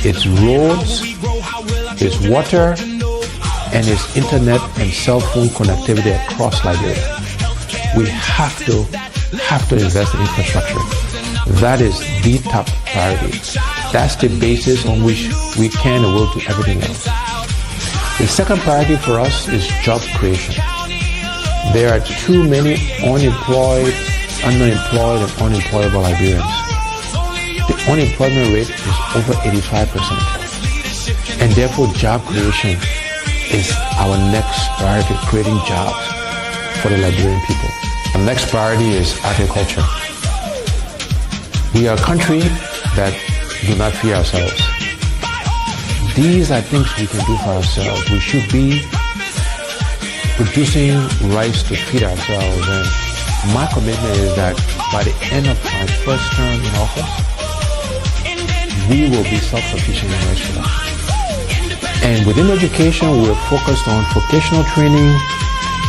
its roads, its water, and its internet and cell phone connectivity across Liberia. We have to invest in infrastructure. That is the top priority. That's the basis on which we can and will do everything else. The second priority for us is job creation. There are too many unemployed, underemployed, and unemployable Liberians. The unemployment rate is over 85%. And therefore, job creation is our next priority, creating jobs for the Liberian people. The next priority is agriculture. We are a country that do not fear ourselves. These are things we can do for ourselves. We should be producing rice to feed ourselves. And my commitment is that by the end of my first term in office, we will be self-sufficient in rice production. And within education, we're focused on vocational training,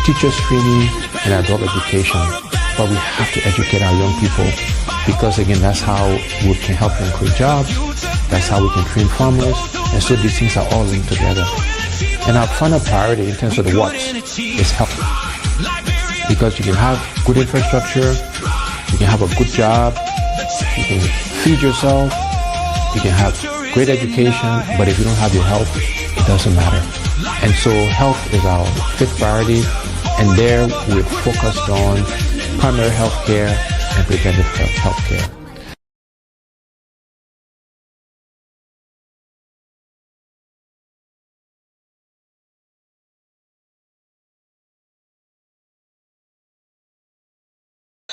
teachers training, and adult education. But we have to educate our young people because, again, that's how we can help them create jobs. That's how we can train farmers. And so these things are all linked together. And our final priority in terms of the what's is health. Because you can have good infrastructure, you can have a good job, you can feed yourself, you can have great education, but if you don't have your health, it doesn't matter. And so health is our fifth priority, and there we're focused on primary health care and preventive health care.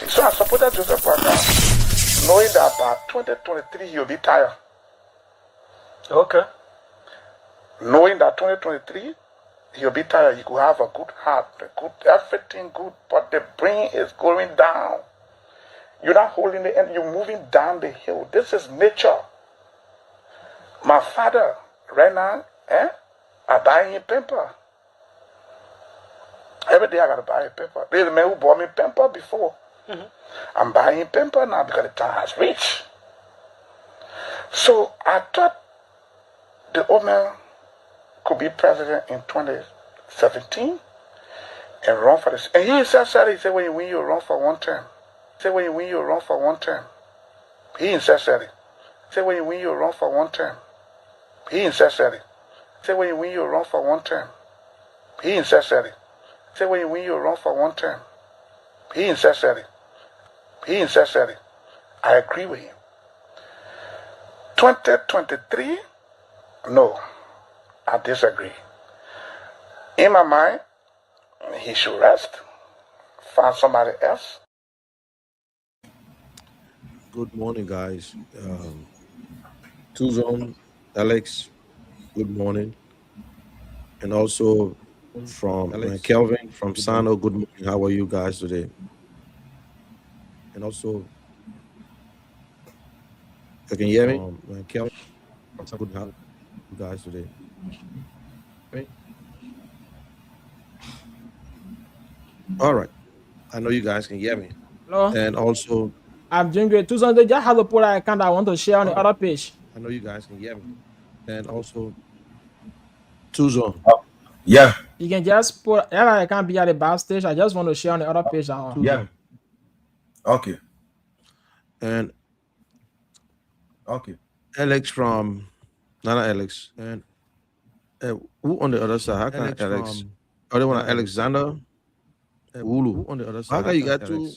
So I supported Joseph Parker, knowing that by 2023 he'll be tired. Okay. Knowing that 2023 he'll be tired, he could have a good heart, everything good, but the brain is going down. You're not holding the end, you're moving down the hill. This is nature. My father, right now, I buy him pamper. Every day I gotta buy a pamper. There's a man who bought me pamper before. I'm buying pamper now because the time has reached. So I thought the old man could be president in 2017 and run for this. And he himself said, he said, when you win, you run for one term. He said, when you win, you run for one term. He himself said it. He said, when you win, you run for one term. He himself said it. He said, when you win, you run for one term. He himself said it. He said, when you win, you run for one term. He himself said it. He himself said it. I agree with him. 2023, no, I disagree. In my mind, he should rest, find somebody else. Good morning, guys. Tuzon, Alex, good morning. And also from Kelvin from Sano, good morning. How are you guys today? And also, you can hear me? Kelvin, good, how are you guys today? Right? All right. I know you guys can hear me. Hello. And also, I'm doing great. Tuzon, they just have a poll account I want to share on the other page. I know you guys can hear me. And also, Tuzon. Yeah. You can just put that I can't be at the back stage. I just want to share on the other page. Yeah. Okay. And okay. Alex from Nana Alex. And who on the other side? How can Alex? Other one Alexander. Wulu. Who on the other side? How can you get to?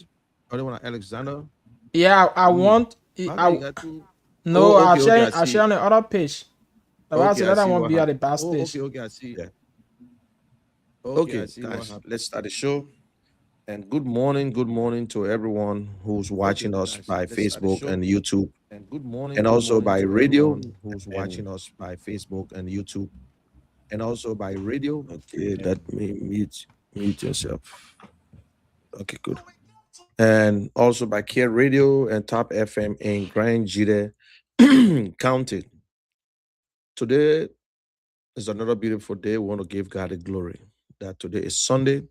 Other one Alexander. Yeah, I want. No, I'll share on the other page. I said that I won't be at the back stage. Okay, I see that. Okay, guys, let's start the show. And good morning to everyone who's watching us by Facebook and YouTube. And good morning, and also by radio, who's watching us by Facebook and YouTube, and also by radio. Okay, let me mute yourself. Okay, good. And also by Care Radio and Top FM in Grand Jide County. Today is another beautiful day. We want to give God the glory. That today is Sunday.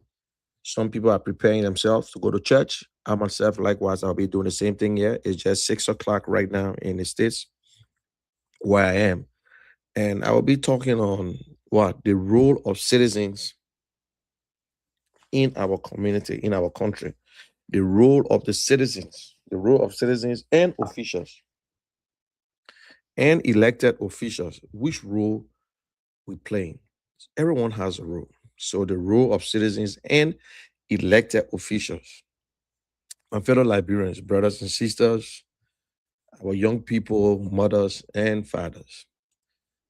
Some people are preparing themselves to go to church. I myself, likewise, I'll be doing the same thing here. It's just 6 o'clock right now in the States where I am. And I will be talking on what? The role of citizens in our community, in our country. The role of the citizens and officials and elected officials. Which role we play? Everyone has a role. So the role of citizens and elected officials. My fellow Liberians, brothers and sisters, our young people, mothers and fathers.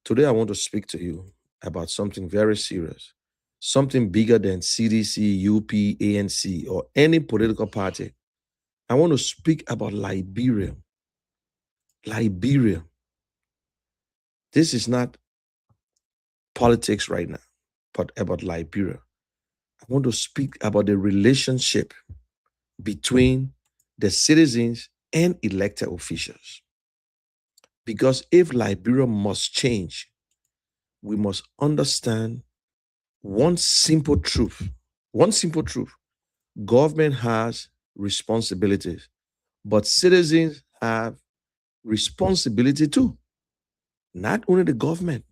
Today I want to speak to you about something very serious, something bigger than CDC, UP, ANC, or any political party. I want to speak about Liberia. Liberia. This is not politics right now, but about Liberia. I want to speak about the relationship between the citizens and elected officials. Because if Liberia must change, we must understand one simple truth. One simple truth. Government has responsibilities, but citizens have responsibility too. Not only the government.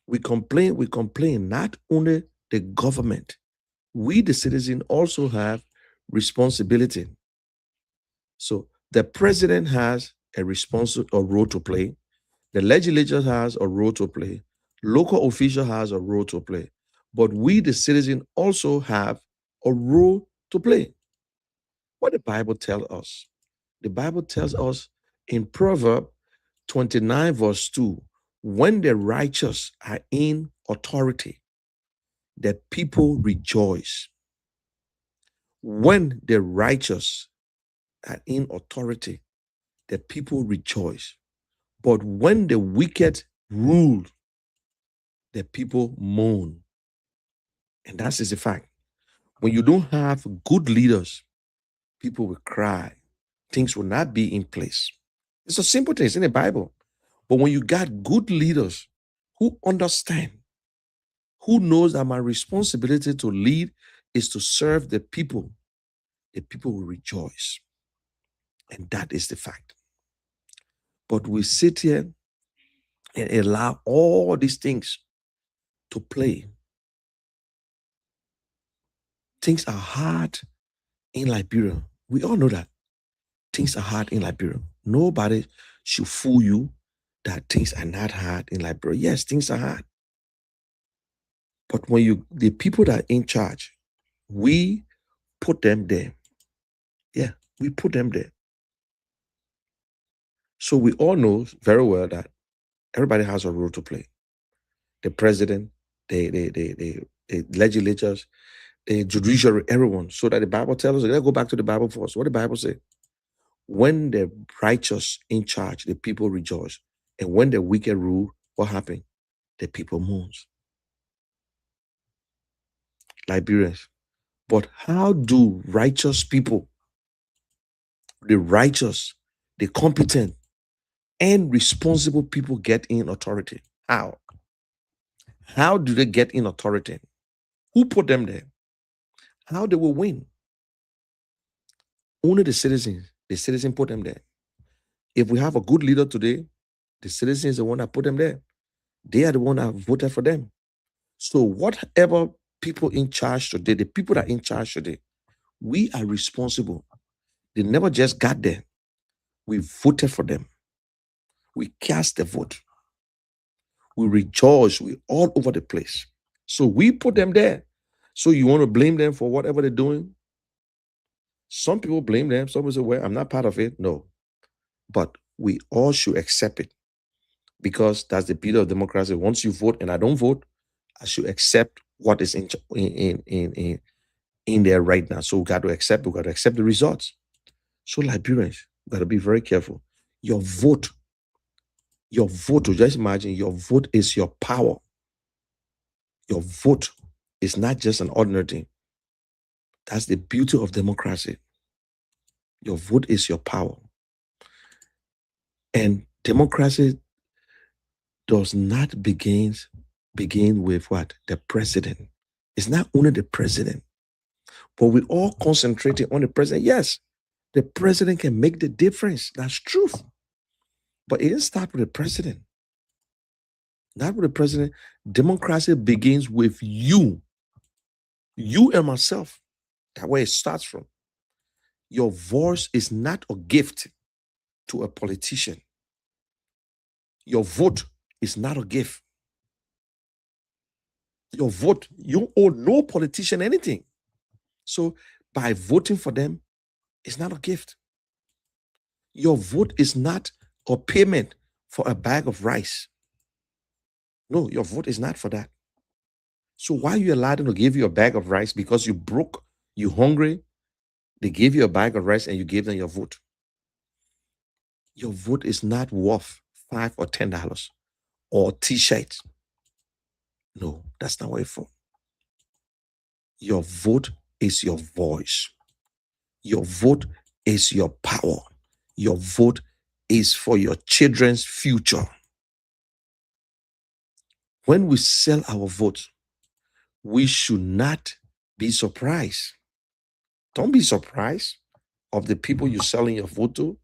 We complain, not only the government. We, the citizen, also have responsibility. So the president has a role to play. The legislature has a role to play. Local official has a role to play. But we, the citizen, also have a role to play. What the Bible tells us? The Bible tells us in Proverbs 29 verse 2, when the righteous are in authority, the people rejoice. When the righteous are in authority, the people rejoice. But when the wicked rule, the people moan. And that is the fact. When you don't have good leaders, people will cry. Things will not be in place. It's a simple thing. It's in the Bible. But when you got good leaders who understand, who knows that my responsibility to lead is to serve the people will rejoice. And that is the fact. But we sit here and allow all these things to play. Things are hard in Liberia. We all know that. Things are hard in Liberia. Nobody should fool you that things are not hard in Liberia. Yes, things are hard. But when the people that are in charge, we put them there. Yeah, we put them there. So we all know very well that everybody has a role to play. The president, the legislatures, the judiciary, everyone. So that the Bible tells us, let's go back to the Bible first. What the Bible say? When the righteous in charge, the people rejoice. And when the wicked rule, what happened? The people moans. Liberians. But how do righteous people, the righteous, the competent, and responsible people get in authority? How? How do they get in authority? Who put them there? How they will win? Only the citizens. The citizen put them there. If we have a good leader today, the citizen is the one that put them there. They are the one that voted for them. So whatever people in charge today, the people that are in charge today, we are responsible. They never just got there. We voted for them. We cast the vote. We rejoice. We all over the place. So we put them there. So you want to blame them for whatever they're doing? Some people blame them. Some people say, well, I'm not part of it. No. But we all should accept it. Because that's the beauty of democracy. Once you vote and I don't vote, I should accept what is in there right now. So we got to accept the results. So Liberians, got to be very careful. Your vote, just imagine your vote is your power. Your vote is not just an ordinary thing. That's the beauty of democracy. Your vote is your power. And democracy does not begin with what? The president. It's not only the president, but we all concentrating on the president. Yes, the president can make the difference. That's truth. But it didn't start with the president. Not with the president. Democracy begins with you. You and myself. That's where it starts from. Your voice is not a gift to a politician. Your vote is not a gift. Your vote, you owe no politician anything. So by voting for them, it's not a gift. Your vote is not a payment for a bag of rice. No, your vote is not for that. So why are you allowed them to give you a bag of rice? Because you broke, you hungry, they gave you a bag of rice and you gave them your vote. Your vote is not worth $5 or $10 or t-shirt. No, that's not what it's for. Your vote is your voice. Your vote is your power. Your vote is for your children's future. When we sell our vote, we should not be surprised. Don't be surprised of the people you're selling your vote to.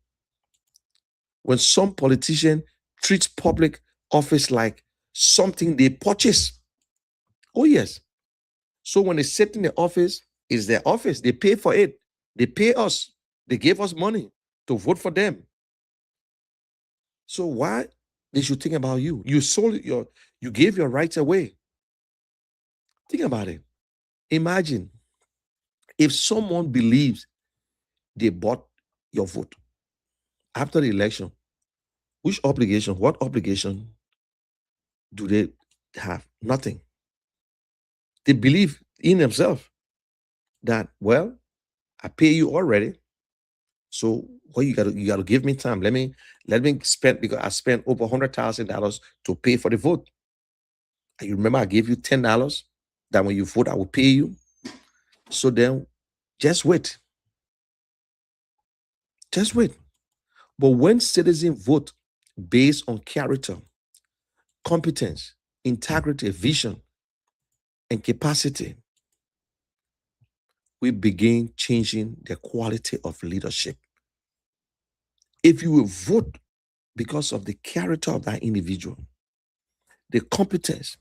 When some politician treats public office like something they purchase. Oh, yes. So when they sit in the office, it's their office. They pay for it. They pay us. They gave us money to vote for them. So why they should think about you? You sold you gave your rights away. Think about it. Imagine if someone believes they bought your vote after the election, what obligation do they have? Nothing. They believe in themselves that, well, I pay you already. So what you gotta give me time. Let me spend, because I spent over $100,000 to pay for the vote. And you remember I gave you $10 that when you vote, I will pay you. So then just wait. Just wait. But when citizens vote based on character, competence, integrity, vision, and capacity, we begin changing the quality of leadership. If you will vote because of the character of that individual, the competence,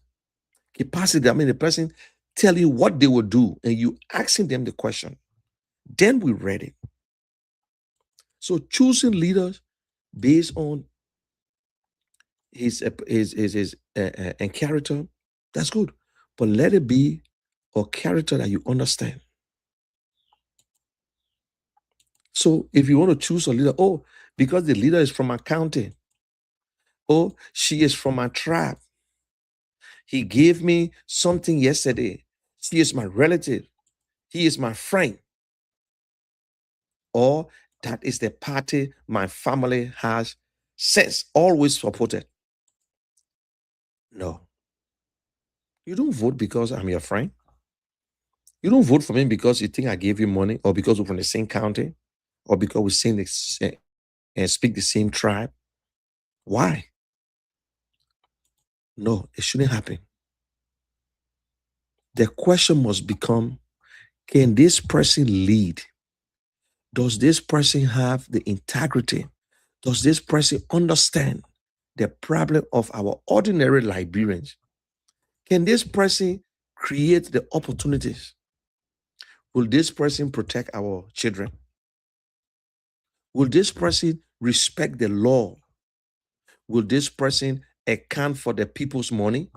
capacity, the person tell you what they will do and you asking them the question, then we're ready. So choosing leaders based on his and character, that's good. But let it be a character that you understand. So if you want to choose a leader, because the leader is from my county, she is from my tribe, he gave me something yesterday, she is my relative, he is my friend, or that is the party my family has since always supported. No. You don't vote because I'm your friend. You don't vote for me because you think I gave you money, or because we're from the same county, or because we sing and speak the same tribe. Why? No, it shouldn't happen. The question must become, can this person lead? Does this person have the integrity? Does this person understand the problem of our ordinary Liberians? Can this person create the opportunities? Will this person protect our children? Will this person respect the law? Will this person account for the people's money?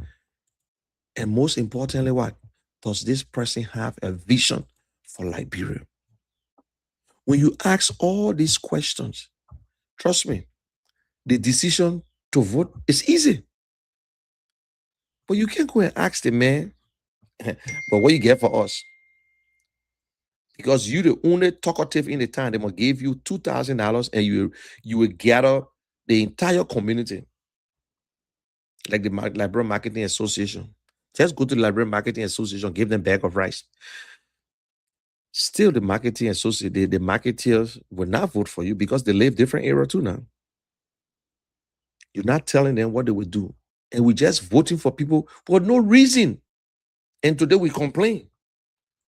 And most importantly, what? Does this person have a vision for Liberia? When you ask all these questions, trust me, the decision to vote is easy. But you can't go and ask the man, but what you get for us? Because you the only talkative in the town, they must give you $2,000 and you will gather the entire community. Like the Library Marketing Association. Just go to the Library Marketing Association, give them a bag of rice. Still, the marketing associate, the marketeers will not vote for you because they live different area too now. You're not telling them what they will do. And we're just voting for people for no reason. And today we complain.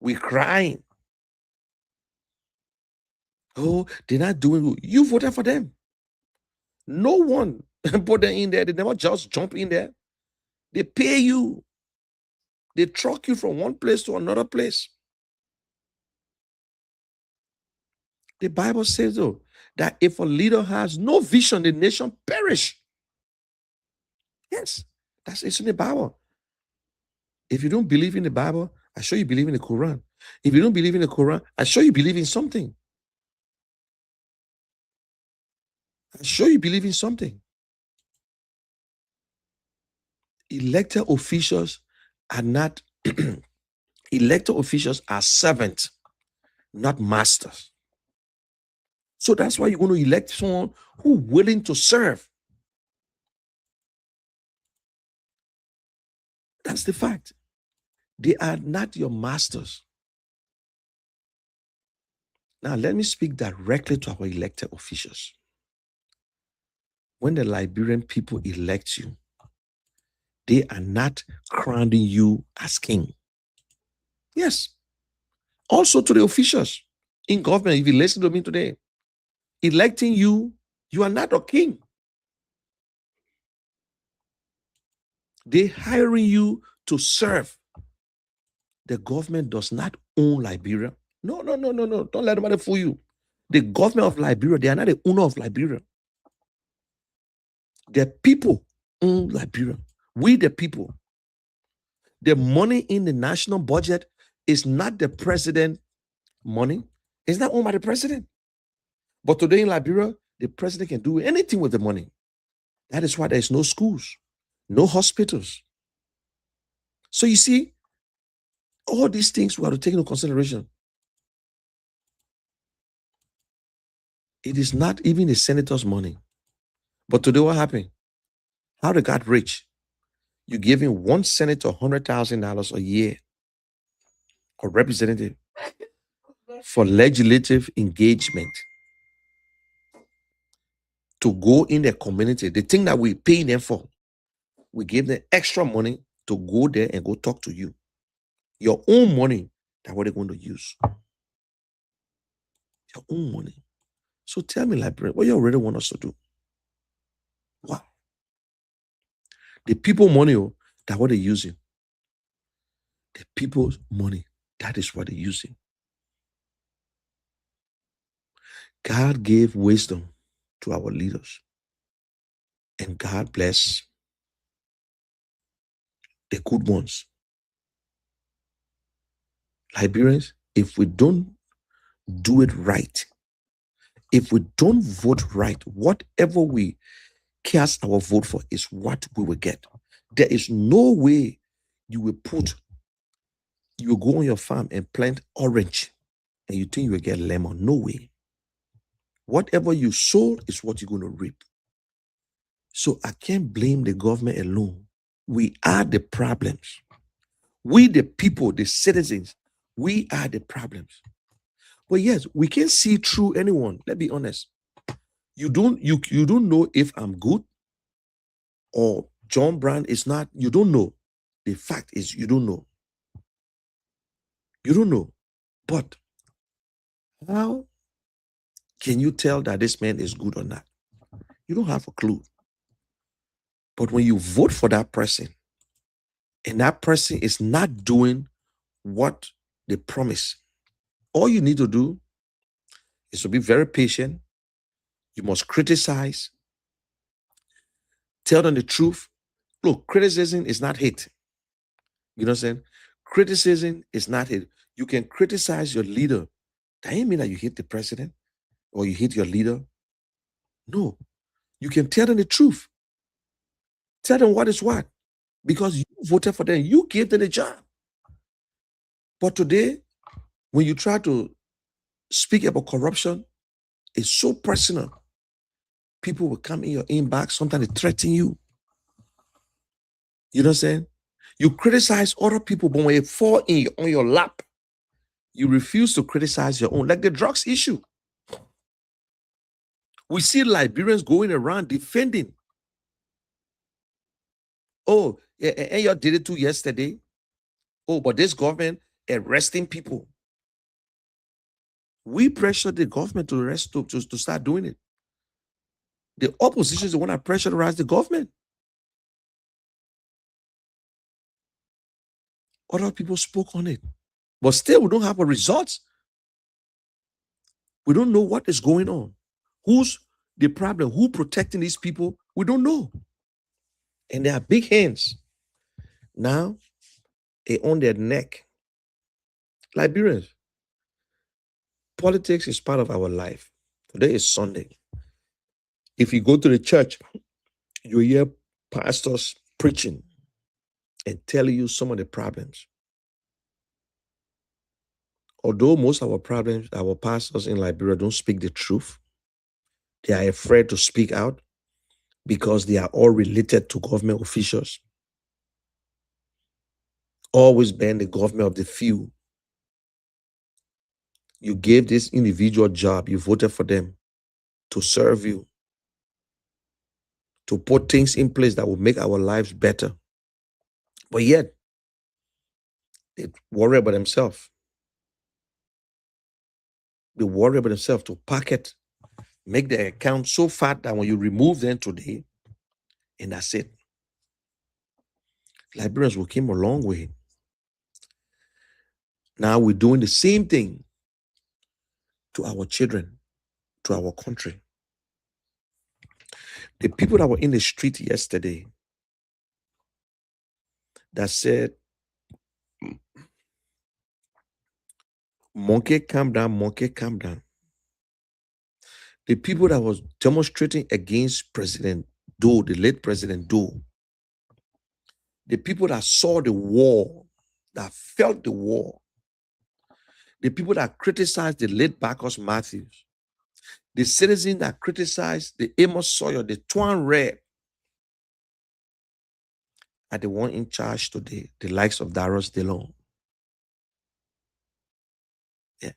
We're crying. Oh, they're not doing good. You voted for them. No one put them in there. They never just jump in there. They pay you. They truck you from one place to another place. The Bible says, though, that if a leader has no vision, the nation perish. Yes, it's in the Bible. If you don't believe in the Bible, I show you believe in the Quran. If you don't believe in the Quran, I show you believe in something. I show you believe in something. Elected officials are not, elected officials are servants, not masters. So that's why you're going to elect someone who's willing to serve. That's the fact. They are not your masters. Now, let me speak directly to our elected officials. When the Liberian people elect you, they are not crowning you as king. Yes. Also to the officials in government, if you listen to me today, electing you, you are not a king. They hiring you to serve. The government does not own Liberia. No. Don't let anybody fool you. The government of Liberia, they are not the owner of Liberia. The people own Liberia. We the people. The money in the national budget is not the president money. It's not owned by the president. But today in Liberia, the president can do anything with the money. That is why there's no schools, no hospitals. So you see, all these things we have to take into consideration. It is not even the senator's money. But today what happened? How they got rich? You give him one senator $100,000 a year, or representative, for legislative engagement to go in their community. The thing that we pay them for, we give them extra money to go there and go talk to you. Your own money, that's what they're going to use. Your own money. So tell me, Liberian, what you already want us to do? What? The people money, that's what they're using. The people's money, that is what they're using. God gave wisdom to our leaders. And God bless the good ones. Liberians, if we don't do it right, if we don't vote right, whatever we cast our vote for is what we will get. There is no way you will go on your farm and plant orange and you think you will get lemon. No way. Whatever you sow is what you're going to reap. So I can't blame the government alone. We are the problems. We, the people, the citizens, we are the problems. But yes, we can see through anyone. Let's be honest. You don't know if I'm good or John Brown is not. You don't know. The fact is you don't know. You don't know. But how can you tell that this man is good or not? You don't have a clue. But when you vote for that person, and that person is not doing what they promise, all you need to do is to be very patient. You must criticize. Tell them the truth. Look, criticism is not hate. You know what I'm saying? Criticism is not hate. You can criticize your leader. That ain't mean that you hate the president or you hate your leader. No. You can tell them the truth. Tell them what is what. Because you voted for them. You gave them the job. But today, when you try to speak about corruption, it's so personal. People will come in your inbox. Sometimes they threaten you. You know what I'm saying? You criticize other people, but when it fall on your lap, you refuse to criticize your own. Like the drugs issue. We see Liberians going around defending. Oh, and you did it too yesterday. Oh, but this government arresting people. We pressure the government to arrest to start doing it. The opposition is the one that pressurize the government. Other people spoke on it. But still, we don't have a result. We don't know what is going on. Who's the problem? Who protecting these people? We don't know. And they are big hands. Now, they on their neck. Liberians, politics is part of our life. Today is Sunday. If you go to the church, you hear pastors preaching and telling you some of the problems. Although most of our problems, our pastors in Liberia don't speak the truth, they are afraid to speak out because they are all related to government officials. Always been the government of the few. You gave this individual job, you voted for them to serve you, to put things in place that will make our lives better. But yet, they worry about themselves. They worry about themselves to packet, make their account so fat that when you remove them today, and that's it. Liberians will come a long way. Now we're doing the same thing to our children, to our country. The people that were in the street yesterday that said, monkey calm down, monkey calm down. The people that was demonstrating against President Doe, the late President Doe, the people that saw the war, that felt the war, the people that criticized the late Bacchus Matthews, the citizens that criticized the Amos Sawyer, the Tuan Red, are the one in charge today, the likes of Darius DeLong. Yeah.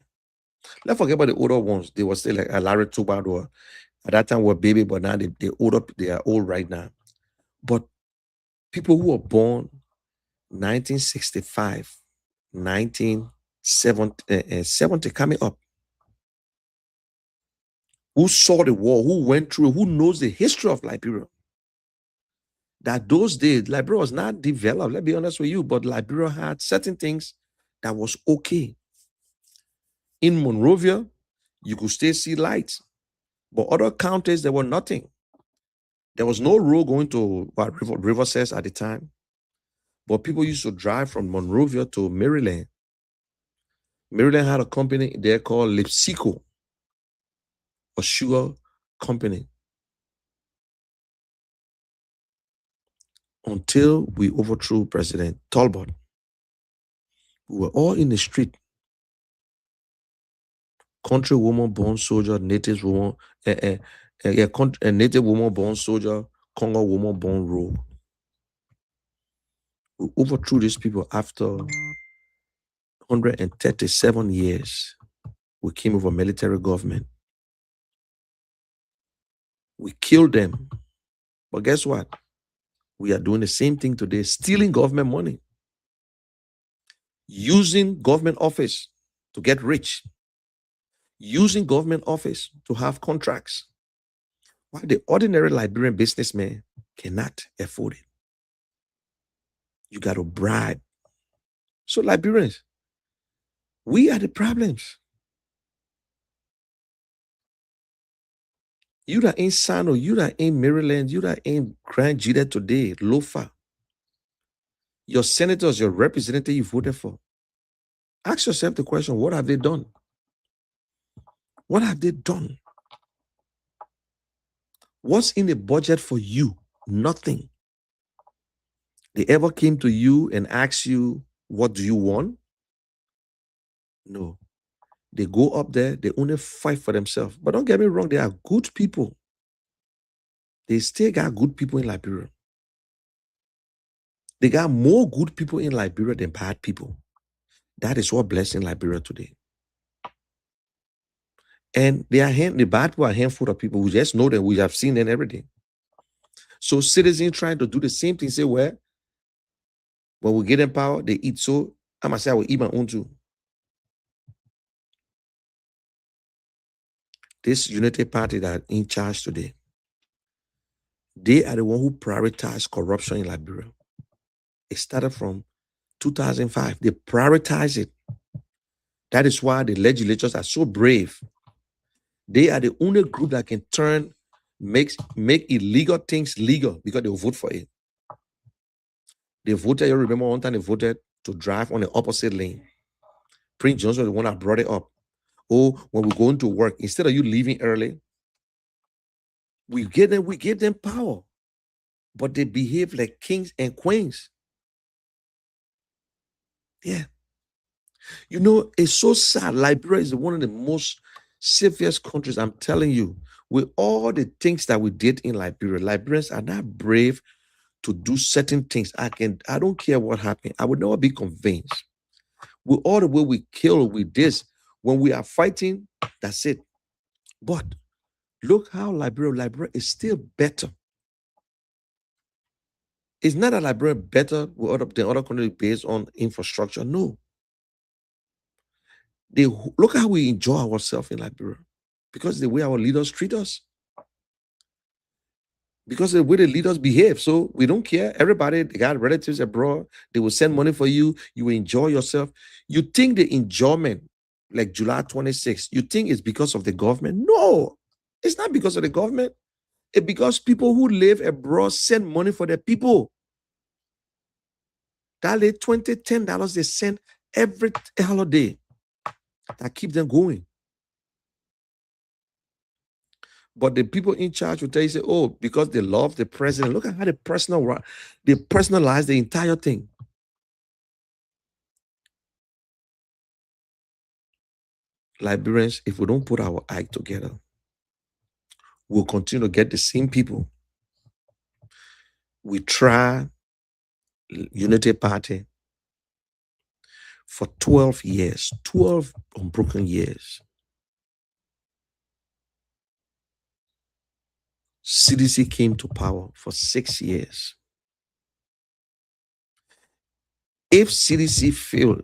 Let's forget about the older ones. They were still like Larry Tubado. At that time were baby, but now they are old right now. But people who were born 1965, 1970 coming up, who saw the war, who went through, who knows the history of Liberia. That those days, Liberia was not developed, let's be honest with you, but Liberia had certain things that was okay. In Monrovia, you could still see lights, but other counties, there were nothing. There was no road going to River says at the time, but people used to drive from Monrovia to Maryland. Maryland had a company there called Lipsico, a sugar company. Until we overthrew President Talbot, we were all in the street. Country woman born soldier, native woman, native woman born soldier, Congo woman born rule. We overthrew these people after 137 years. We came over military government. We killed them. But guess what? We are doing the same thing today, stealing government money, using government office to get rich, using government office to have contracts, while the ordinary Liberian businessman cannot afford it. You got to bribe. So Liberians, we are the problems. You that ain't Sano, you that ain't Maryland, you that ain't Grand Jida today, Lofa. Your senators, your representative you voted for. Ask yourself the question, what have they done? What have they done? What's in the budget for you? Nothing. They ever came to you and asked you, what do you want? No. They go up there, they only fight for themselves. But don't get me wrong, they are good people. They still got good people in Liberia. They got more good people in Liberia than bad people. That is what blessing Liberia today. And the bad people are a handful of people. We just know them. We have seen them every day. So citizens trying to do the same thing, say, well, when we get in power, they eat so. I must say I will eat my own too. This unity party that are in charge today, they are the one who prioritize corruption in Liberia. It started from 2005. They prioritize it. That is why the legislators are so brave. They are the only group that can make illegal things legal because they will vote for it. They voted, you remember one time they voted to drive on the opposite lane. Prince Johnson was the one that brought it up. Oh, when we're going to work, instead of you leaving early, we give them power. But they behave like kings and queens. Yeah. You know, it's so sad. Liberia is one of the most safest countries, I'm telling you. With all the things that we did in Liberia, Liberians are not brave to do certain things. I don't care what happened. I would never be convinced. With all the way we kill with this, when we are fighting, that's it. But look how Liberia is still better. It's not that Liberia better than other countries based on infrastructure. No. Look how we enjoy ourselves in Liberia. Because the way our leaders treat us. Because of the way the leaders behave. So we don't care. Everybody, they got relatives abroad. They will send money for you. You will enjoy yourself. You think the enjoyment, like July 26th, you think it's because of the government? No. It's not because of the government. It's because people who live abroad send money for their people. That $20, $10 they send every holiday. That keep them going. But the people in charge will tell you, say, oh, because they love the president. Look at how they personalize the entire thing. Liberians, if we don't put our act together, we'll continue to get the same people. We try Unity Party for 12 years, 12 unbroken years. CDC came to power for 6 years. If CDC failed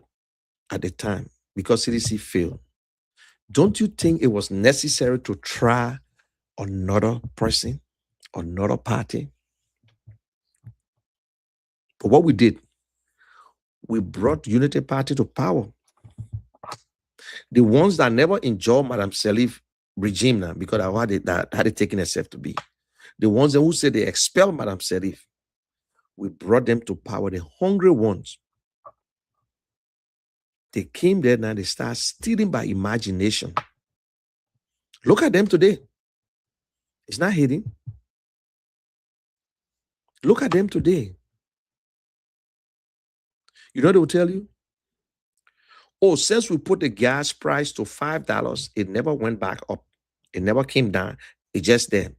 at the time, because CDC failed, don't you think it was necessary to try another person, another party? But what we did, we brought Unity Party to power. The ones that never enjoyed Madam Salif regime now, because I had it taken itself to be. The ones who said they expelled Madam Salif, we brought them to power. The hungry ones, they came there now, they start stealing by imagination. Look at them today. It's not hidden. Look at them today. You know what they will tell you? Oh, since we put the gas price to $5, it never went back up. It never came down. It's just there.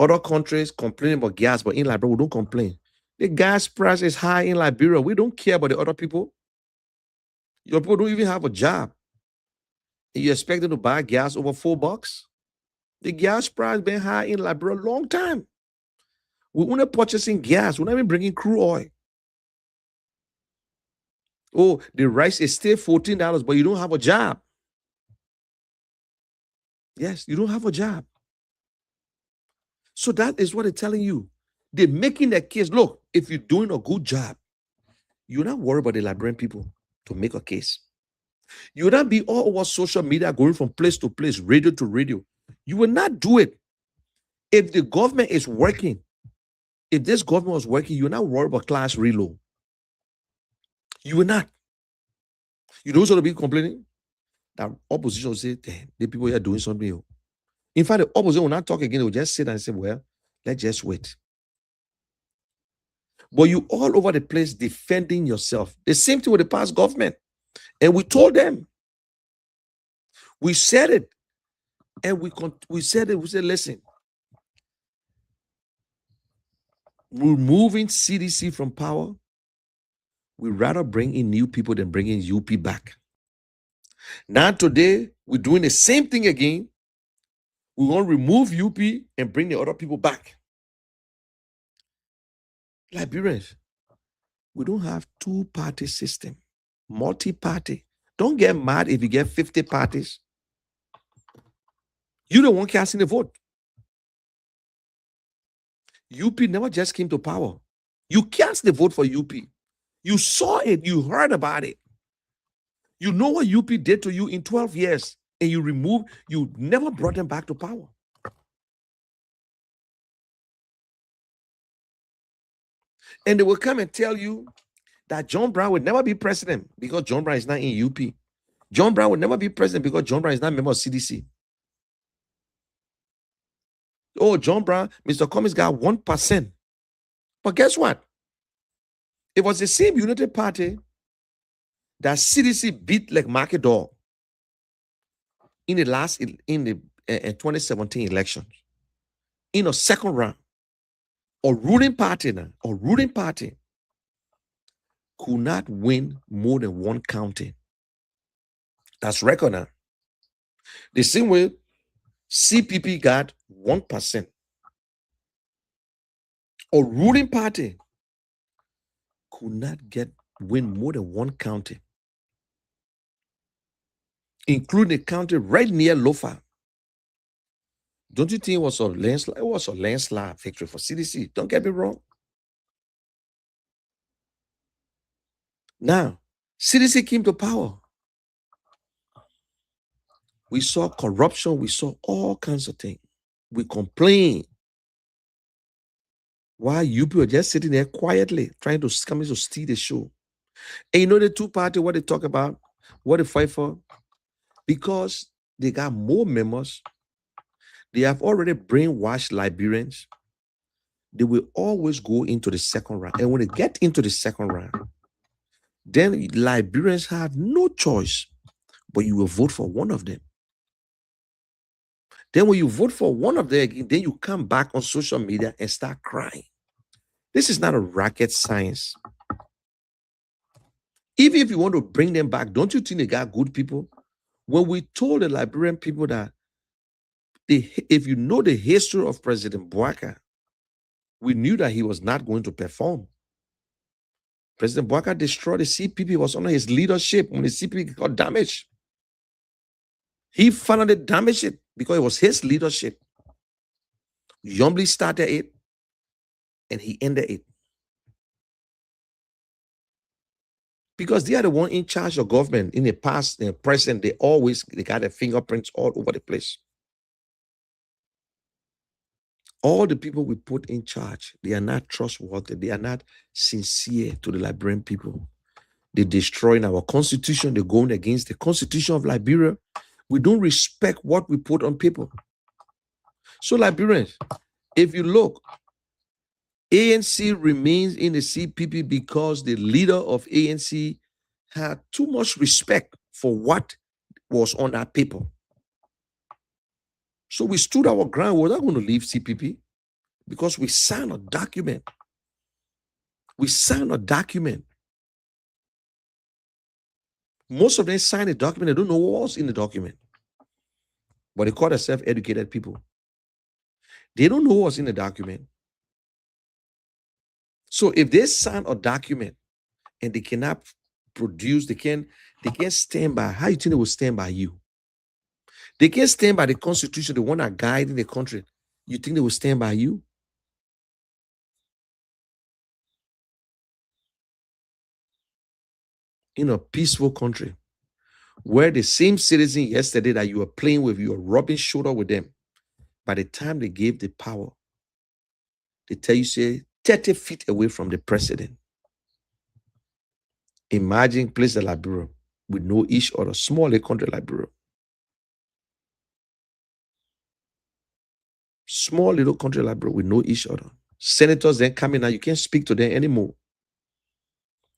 Other countries complain about gas, but in Liberia, we don't complain. The gas price is high in Liberia. We don't care about the other people. Your people don't even have a job. And you expect them to buy gas over $4? The gas price been high in Liberia a long time. We're only purchasing gas. We're not even bringing crude oil. Oh, the rice is still $14, but you don't have a job. Yes, you don't have a job. So that is what they're telling you. They're making their case. Look, if you're doing a good job, you're not worried about the Liberian people to make a case. You will not be all over social media going from place to place, radio to radio. You will not do it. If the government is working, if this government was working, you're not worried about class reload. You will not. You know who's going to be complaining? That opposition will say, damn, the people here are doing something. In fact, the opposition will not talk again. They will just sit and say, well, let's just wait. But you all over the place defending yourself. The same thing with the past government. And we told them. We said it. And we said it. We said, listen. Removing CDC from power, we'd rather bring in new people than bring in UP back. Now today, we're doing the same thing again. We want to remove UP and bring the other people back. Liberians, we don't have two-party system, multi-party. Don't get mad if you get 50 parties. You don't want casting the vote. UP never just came to power. You cast the vote for UP. You saw it. You heard about it. You know what UP did to you in 12 years, and you never brought them back to power. And they will come and tell you that John Brown would never be president because John Brown is not in UP. John Brown would never be president because John Brown is not a member of CDC. Oh, John Brown, Mr. Cummings got 1%. But guess what? It was the same United Party that CDC beat like market dog in the 2017 elections. In a second round. A ruling party could not win more than one county. That's record now. The same way CPP got 1%. A ruling party could not win more than one county, including a county right near Lofa. Don't you think it was a landslide? It was a landslide victory for CDC. Don't get me wrong. Now, CDC came to power. We saw corruption. We saw all kinds of things. We complained. Why you people are just sitting there quietly trying to come in to steal the show. And you know the two parties, what they talk about, what they fight for? Because they got more members. They have already brainwashed Liberians. They will always go into the second round. And when they get into the second round, then Liberians have no choice, but you will vote for one of them. Then when you vote for one of them, then you come back on social media and start crying. This is not a rocket science. Even if you want to bring them back, don't you think they got good people? When we told the Liberian people that if you know the history of President Bouaka, we knew that he was not going to perform. President Bouaka destroyed the CPP. It was under his leadership when the CPP got damaged. He finally damaged it because it was his leadership. Yombly started it and he ended it. Because they are the one in charge of government. In the past, in the present, they got their fingerprints all over the place. All the people we put in charge, they are not trustworthy. They are not sincere to the Liberian people. They're destroying our constitution. They're going against the constitution of Liberia. We don't respect what we put on people. So Liberians, if you look, ANC remains in the CPP because the leader of ANC had too much respect for what was on that paper. So we stood our ground. We're not going to leave CPP because we signed a document. We signed a document. Most of them signed a document. They don't know what was in the document. But they call themselves educated people. They don't know what's in the document. So if they sign a document and they cannot produce, they can't stand by, how you think they will stand by you? They can't stand by the constitution, the one that guiding the country. You think they will stand by you? In a peaceful country where the same citizen yesterday that you were playing with, you were rubbing shoulder with them. By the time they gave the power, they tell you, say, 30 feet away from the president. Imagine place like Liberia with no each other, small country like Liberia. Small little country like Liberia with no each other. Senators then coming out, you can't speak to them anymore.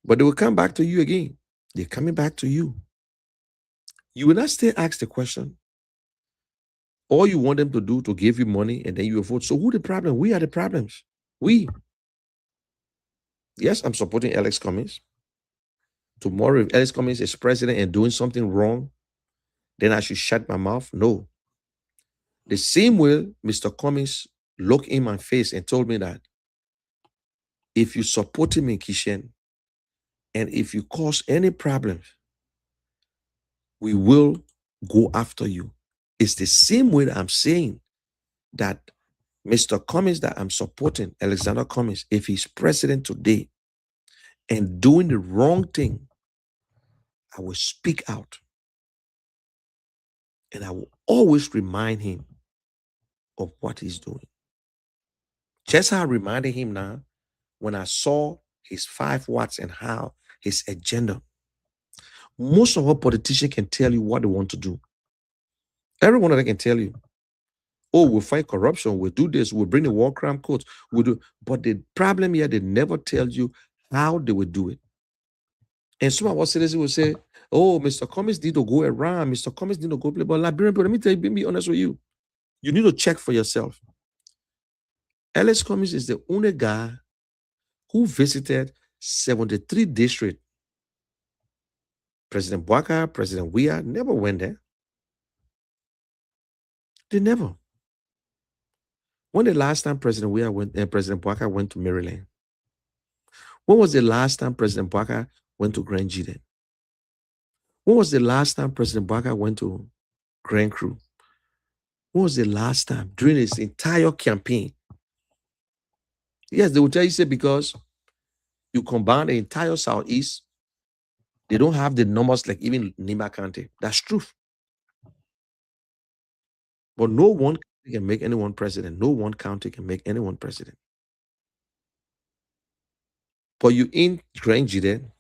But they will come back to you again. They're coming back to you. You will not still ask the question. All you want them to do to give you money and then you will vote. So who the problem? We are the problems. We. Yes, I'm supporting Alex Cummings. Tomorrow, if Alex Cummings is president and doing something wrong, then I should shut my mouth? No. The same way Mr. Cummings looked in my face and told me that if you support him in Kishen and if you cause any problems, we will go after you. It's the same way that I'm saying that Mr. Cummings that I'm supporting, Alexander Cummings, if he's president today and doing the wrong thing, I will speak out. And I will always remind him of what he's doing. Just how I reminded him now when I saw his 5 watts and how his agenda. Most of our politicians can tell you what they want to do. Every one of them can tell you, oh, we'll fight corruption, we'll do this, we'll bring the war crime courts, we'll do. But the problem here, they never tell you how they will do it. And some of our citizens will say, oh, Mr. Cummings need to go around, Mr. Cummings need to go play. But Liberian people, let me tell you, be honest with you. You need to check for yourself. Ellis Cummings is the only guy who visited 73 districts. President Bwaka, President Weah never went there. They never. When the last time President Weah went, President Bwaka went to Maryland? When was the last time President Bwaka went to Grand Jiden? When was the last time President Bwaka went to Grand Cru? When was the last time during his entire campaign? Yes, they will tell you, say, because you combine the entire Southeast, they don't have the numbers like even Nima County. That's true. But no one can make anyone president. No one county can make anyone president. But you in Grand Jiden,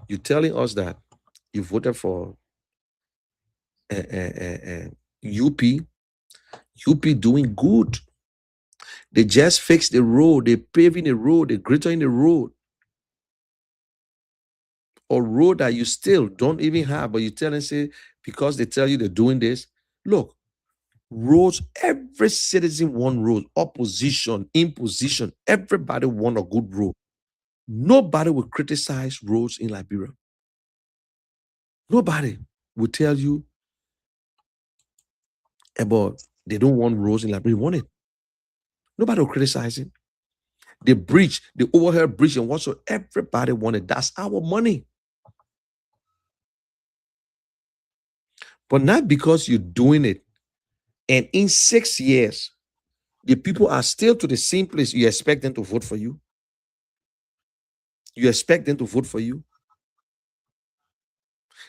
you're telling us that you voted for UP. UP doing good. They just fixed the road. They're paving the road. They're gritting the road. Or road that you still don't even have, but you tell and say, because they tell you they're doing this. Look, roads, every citizen want roads. Opposition, imposition, everybody want a good road. Nobody will criticize roads in Liberia. Nobody will tell you about they don't want roads in Liberia. Want it. Nobody will criticize it. The bridge, the overhead bridge, and whatsoever, everybody wanted. That's our money. But not because you're doing it. And in 6 years, the people are still to the same place. You expect them to vote for you. You expect them to vote for you.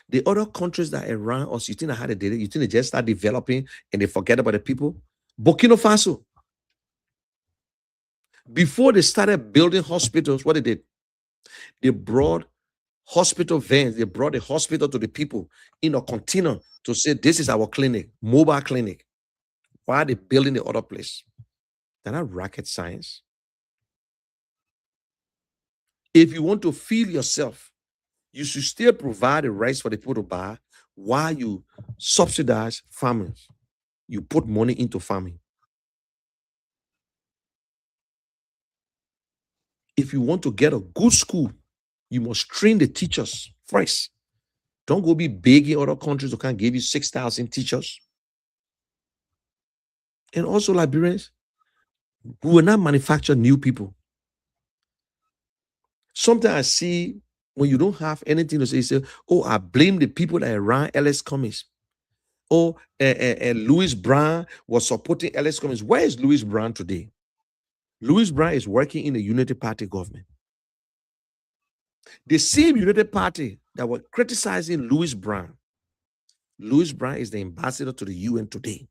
The other countries that are around us, you think I had a data, you think they just start developing and they forget about the people? Burkina Faso. Before they started building hospitals, what they did? They brought hospital vans. They brought the hospital to the people in a container to say, this is our clinic, mobile clinic. Why are they building the other place? They're not rocket science. If you want to feed yourself, you should still provide the rights for the people to buy while you subsidize farmers. You put money into farming. If you want to get a good school, you must train the teachers first. Don't go be begging other countries who can't give you 6,000 teachers. And also Liberians, we will not manufacture new people. Sometimes I see when you don't have anything to say, you say, oh, I blame the people that ran Ellis Cummings. Oh, Louis Brown was supporting Ellis Cummings. Where is Louis Brown today? Louis Brown is working in the Unity Party government. The same Unity Party that were criticizing Louis Brown is the ambassador to the UN today.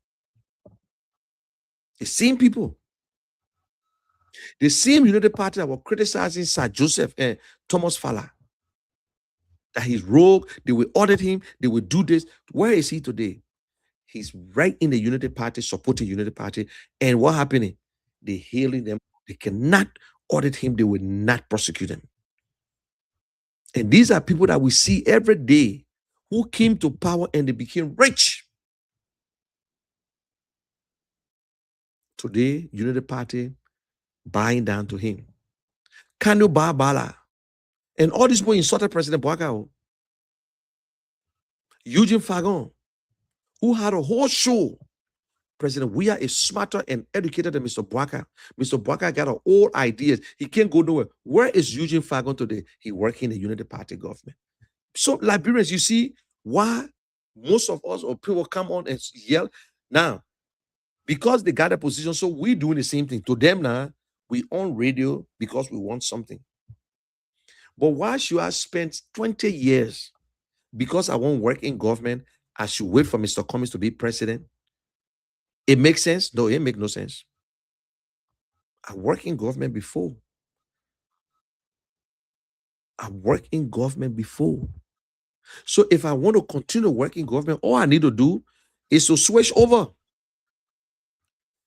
The same people. The same Unity Party that were criticizing Sir Joseph and Thomas Fowler, that he's rogue, they will audit him, they will do this. Where is he today? He's right in the Unity Party, supporting Unity Party. And what happening? They're hailing them. They cannot audit him. They will not prosecute him. And these are people that we see every day who came to power and they became rich. Today, Unity Party buying down to him. Kanu Bala. And all these people insulted President Bwaka. Eugene Fagon, who had a whole show. President Weah is smarter and educated than Mr. Bwaka. Mr. Bwaka got all ideas. He can't go nowhere. Where is Eugene Fagon today? He working in the Unity Party government. So Liberians, you see why most of us or people come on and yell. Now, because they got a position, so we doing the same thing. To them now, we on radio because we want something. But why should I spend 20 years because I won't work in government? I should wait for Mr. Cummings to be president. It makes sense? No, it makes no sense. I worked in government before. So if I want to continue working government, all I need to do is to switch over.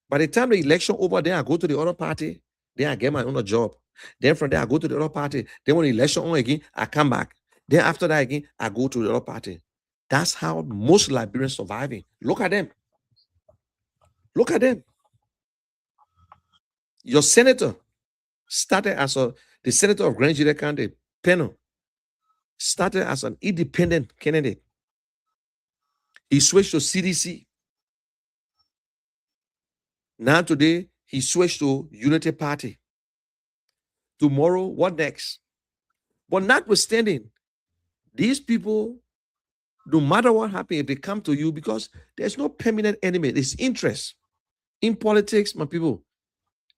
By the time the election over, then I go to the other party, then I get my own job. Then from there, I go to the other party. Then when the election on again, I come back. Then after that again, I go to the other party. That's how most Liberians surviving. Look at them. Look at them. Your senator started as the senator of Grand Nigeria County, Peno, started as an independent candidate. He switched to CDC. Now today, he switched to Unity Party. Tomorrow, what next? But notwithstanding, these people, no matter what happens, if they come to you, because there's no permanent enemy, it's interest. In politics, my people,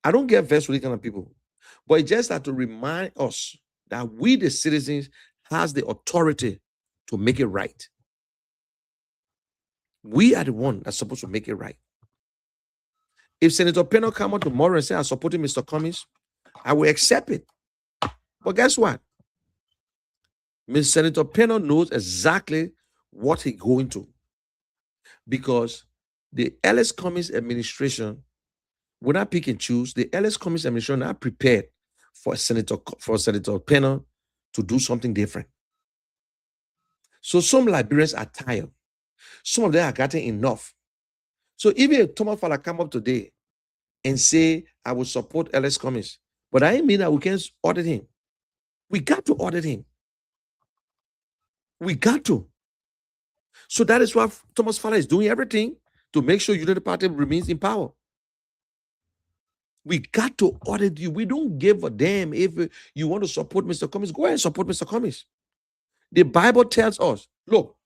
I don't get vexed with these kind of people. But it's just that to remind us that we, the citizens, has the authority to make it right. We are the one that's supposed to make it right. If Senator Peno come out tomorrow and say, I'm supporting Mr. Cummings, I will accept it. But guess what? Senator Peno knows exactly what he's going to. Because the Ellis Cummings administration will not pick and choose. The Ellis Cummings administration are prepared for Senator Peno to do something different. So some Liberians are tired. Some of them are getting enough. So even if Thomas Fala come up today and say, I will support Ellis Cummings, but I mean that we can't audit him. We got to audit him. We got to. So that is why Thomas Fala is doing everything to make sure Unity Party remains in power. We got to audit you. We don't give a damn if you want to support Mr. Cummings. Go ahead and support Mr. Cummings. The Bible tells us, look,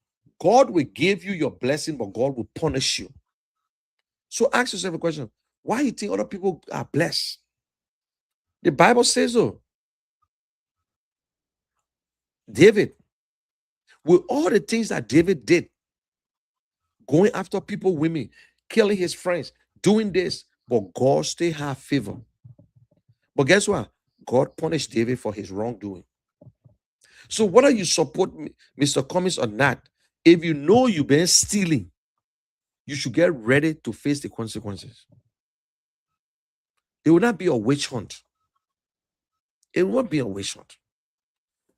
God will give you your blessing, but God will punish you. So ask yourself a question. Why do you think other people are blessed? The Bible says so. David, with all the things that David did, going after people, women, killing his friends, doing this, but God still have favor. But guess what? God punished David for his wrongdoing. So whether you support Mr. Cummings or not, if you know you've been stealing, you should get ready to face the consequences. It will not be a witch hunt. It won't be a witch hunt.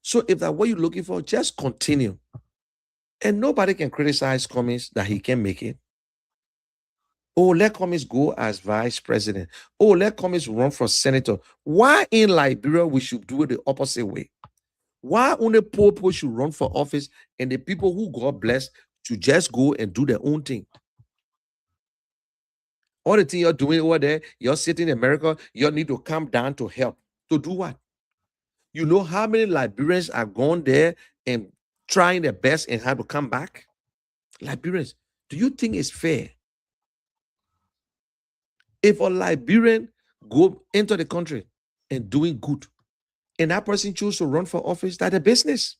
So if that's what you're looking for, just continue. And nobody can criticize Cummings that he can make it. Oh, let Cummings go as vice president. Oh, let Cummings run for senator. Why in Liberia we should do it the opposite way? Why only poor people should run for office and the people who God bless to just go and do their own thing? All the thing you're doing over there, you're sitting in America, you need to come down to help. To do what? You know how many Liberians are gone there and trying their best and have to come back? Liberians, do you think it's fair? If a Liberian go into the country and doing good, and that person chooses to run for office, that's a business.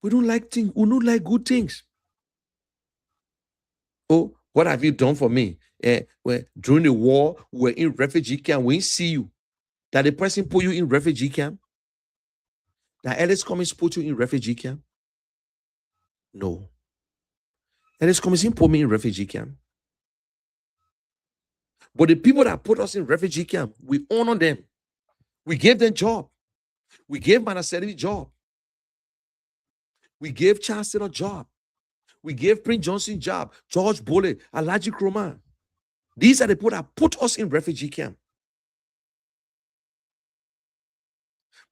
We don't like things. We don't like good things. Oh, what have you done for me? During the war, we were in refugee camp. We didn't see you. That the person put you in refugee camp? That Ellis Cummings put you in refugee camp? No. Ellis Cummings didn't put me in refugee camp. But the people that put us in refugee camp, we honor them. We gave them job. We gave Manaseri job. We gave Chancellor job. We gave Prince Johnson job. George Bole, Alaji Kroma. These are the people that put us in refugee camp.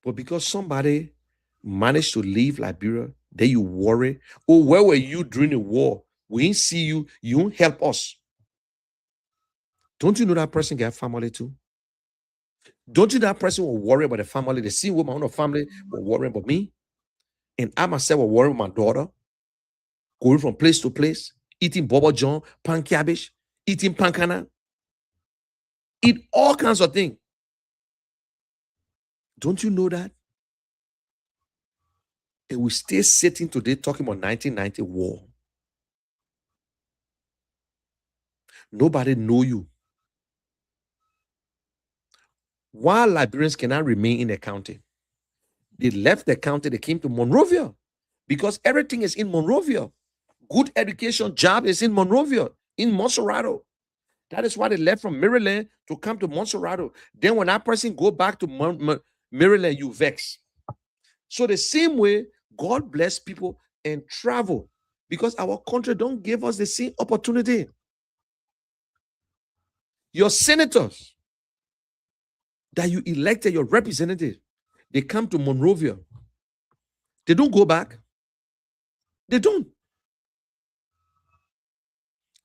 But because somebody managed to leave Liberia, then you worry. Oh, where were you during the war? We didn't see you. You won't help us. Don't you know that person got family too? Don't you know that person will worry about the family? The same woman, my own family will worry about me. And I myself will worry about my daughter. Going from place to place, eating Bobo John, pan cabbage, eating pankana, eat all kinds of things. Don't you know that? And we stay sitting today talking about 1990 war. Nobody know you. While Liberians cannot remain in the county, they left the county, they came to Monrovia because everything is in Monrovia. Good education, job is in Monrovia, in Monserrato. That is why they left from Maryland to come to Monserrato. Then when that person go back to Maryland, you vex. So the same way, God bless people and travel because our country don't give us the same opportunity. Your senators that you elected, your representatives, they come to Monrovia. They don't go back. They don't.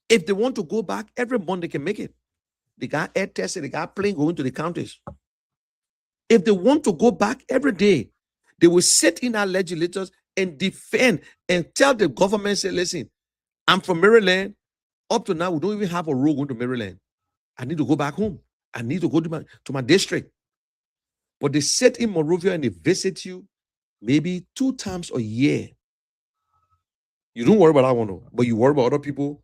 If they want to go back, every month they can make it. They got air tested, they got plane going to the counties. If they want to go back every day, they will sit in our legislators and defend and tell the government, say, listen, I'm from Maryland. Up to now, we don't even have a road going to Maryland. I need to go back home. I need to go to my district. But they sit in Monrovia and they visit you maybe 2 times a year. You don't worry about that one, no. But you worry about other people.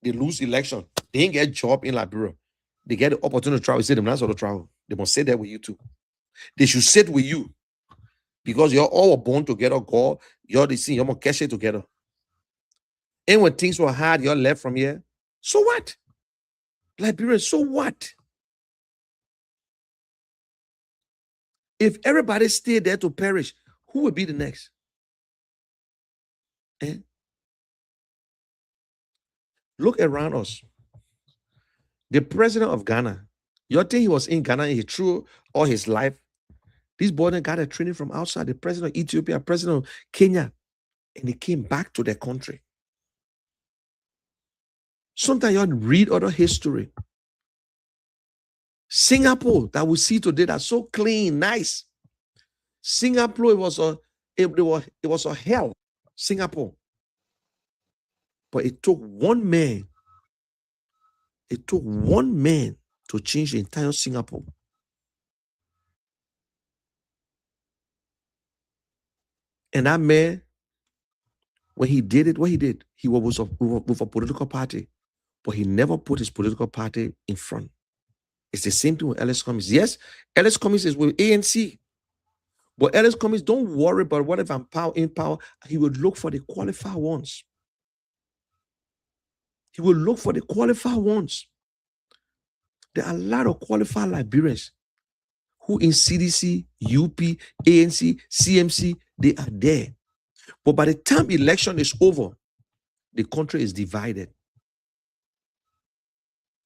They lose election. They ain't get a job in Liberia. They get the opportunity to travel. Say them that's all the travel. They must sit there with you too. They should sit with you because you're all born together. God, you're the same. You're gonna catch it together. And when things were hard, you're left from here. So what? Liberia, so what? If everybody stayed there to perish, who would be the next? Eh? Look around us. The president of Ghana, you think he was in Ghana and he threw all his life? This boy got a training from outside. The president of Ethiopia, president of Kenya, and he came back to their country. Sometimes you read other history. Singapore that we see today that's so clean, nice. Singapore, it was a hell. Singapore. But it took one man. It took one man to change the entire Singapore. And that man, when he did it, what he did, he was with a political party, but he never put his political party in front. It's the same thing with Ellis Cummings. Yes, Ellis Cummings is with ANC, but Ellis Cummings, don't worry about what if I'm in power. He would look for the qualified ones. He will look for the qualified ones. There are a lot of qualified Liberians who in CDC, UP, ANC, CMC, they are there. But by the time election is over, the country is divided.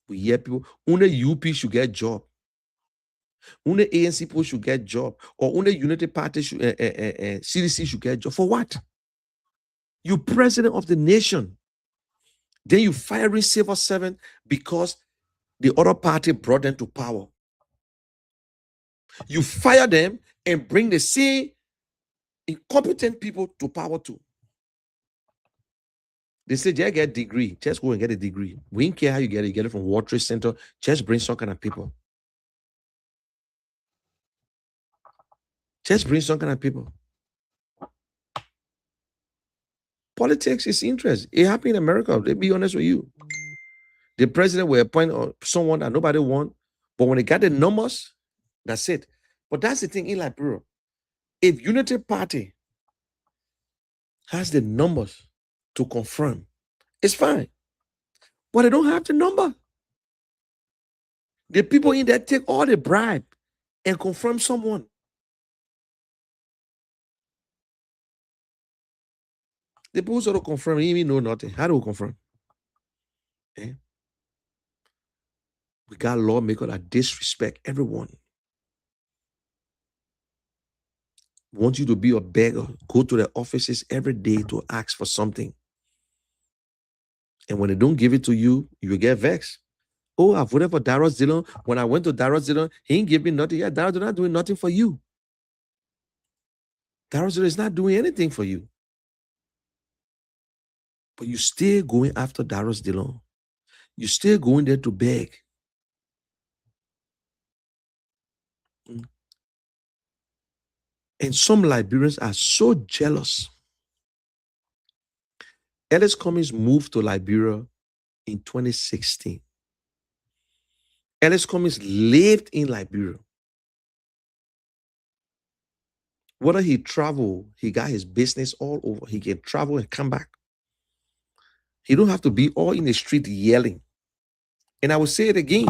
We hear people, only UP should get job. Only ANC people should get job. Or only Unity Party should, CDC should get job. For what? You president of the nation. Then you firing civil servant because the other party brought them to power. You fire them and bring the same incompetent people to power too. They say, just get a degree. Just go and get a degree. We don't care how you get it. You get it from World Trade Center. Just bring some kind of people. Just bring some kind of people. Politics is interest. It happened in America. They be honest with you. The president will appoint someone that nobody want, but when they got the numbers, that's it. But that's the thing in Liberia. If Unity Party has the numbers to confirm, it's fine. But they don't have the number. The people in there take all the bribe and confirm someone. The people sort of confirm, they even know nothing. How do we confirm? Eh? We got lawmakers that disrespect everyone. Want you to be a beggar, go to the offices every day to ask for something. And when they don't give it to you, you will get vexed. Oh, I voted for Darius Dillon. When I went to Darius Dillon, he didn't give me nothing. Yeah, Darius Dillon not doing nothing for you. Darius Dillon is not doing anything for you. But you still going after Darius Dillon. You still going there to beg. And some Liberians are so jealous. Ellis Cummings moved to Liberia in 2016. Ellis Cummings lived in Liberia. Whether he traveled, he got his business all over. He can travel and come back. He don't have to be all in the street yelling. And I will say it again.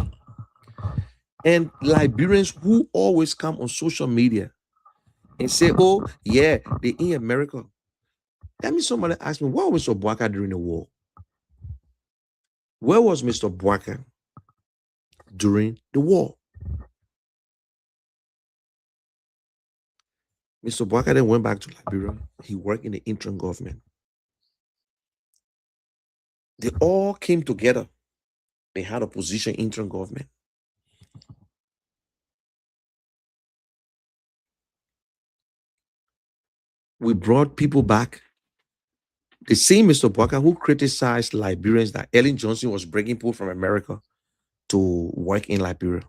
And Liberians who always come on social media and say, oh, yeah, they're in America. That means somebody asked me, where was Mr. Boaka during the war? Where was Mr. Boaka during the war? Mr. Boaka then went back to Liberia. He worked in the interim government. They all came together. They had a position in interim government. We brought people back. The same Mr. Boaka who criticized Liberians that Ellen Johnson was bringing people from America to work in Liberia.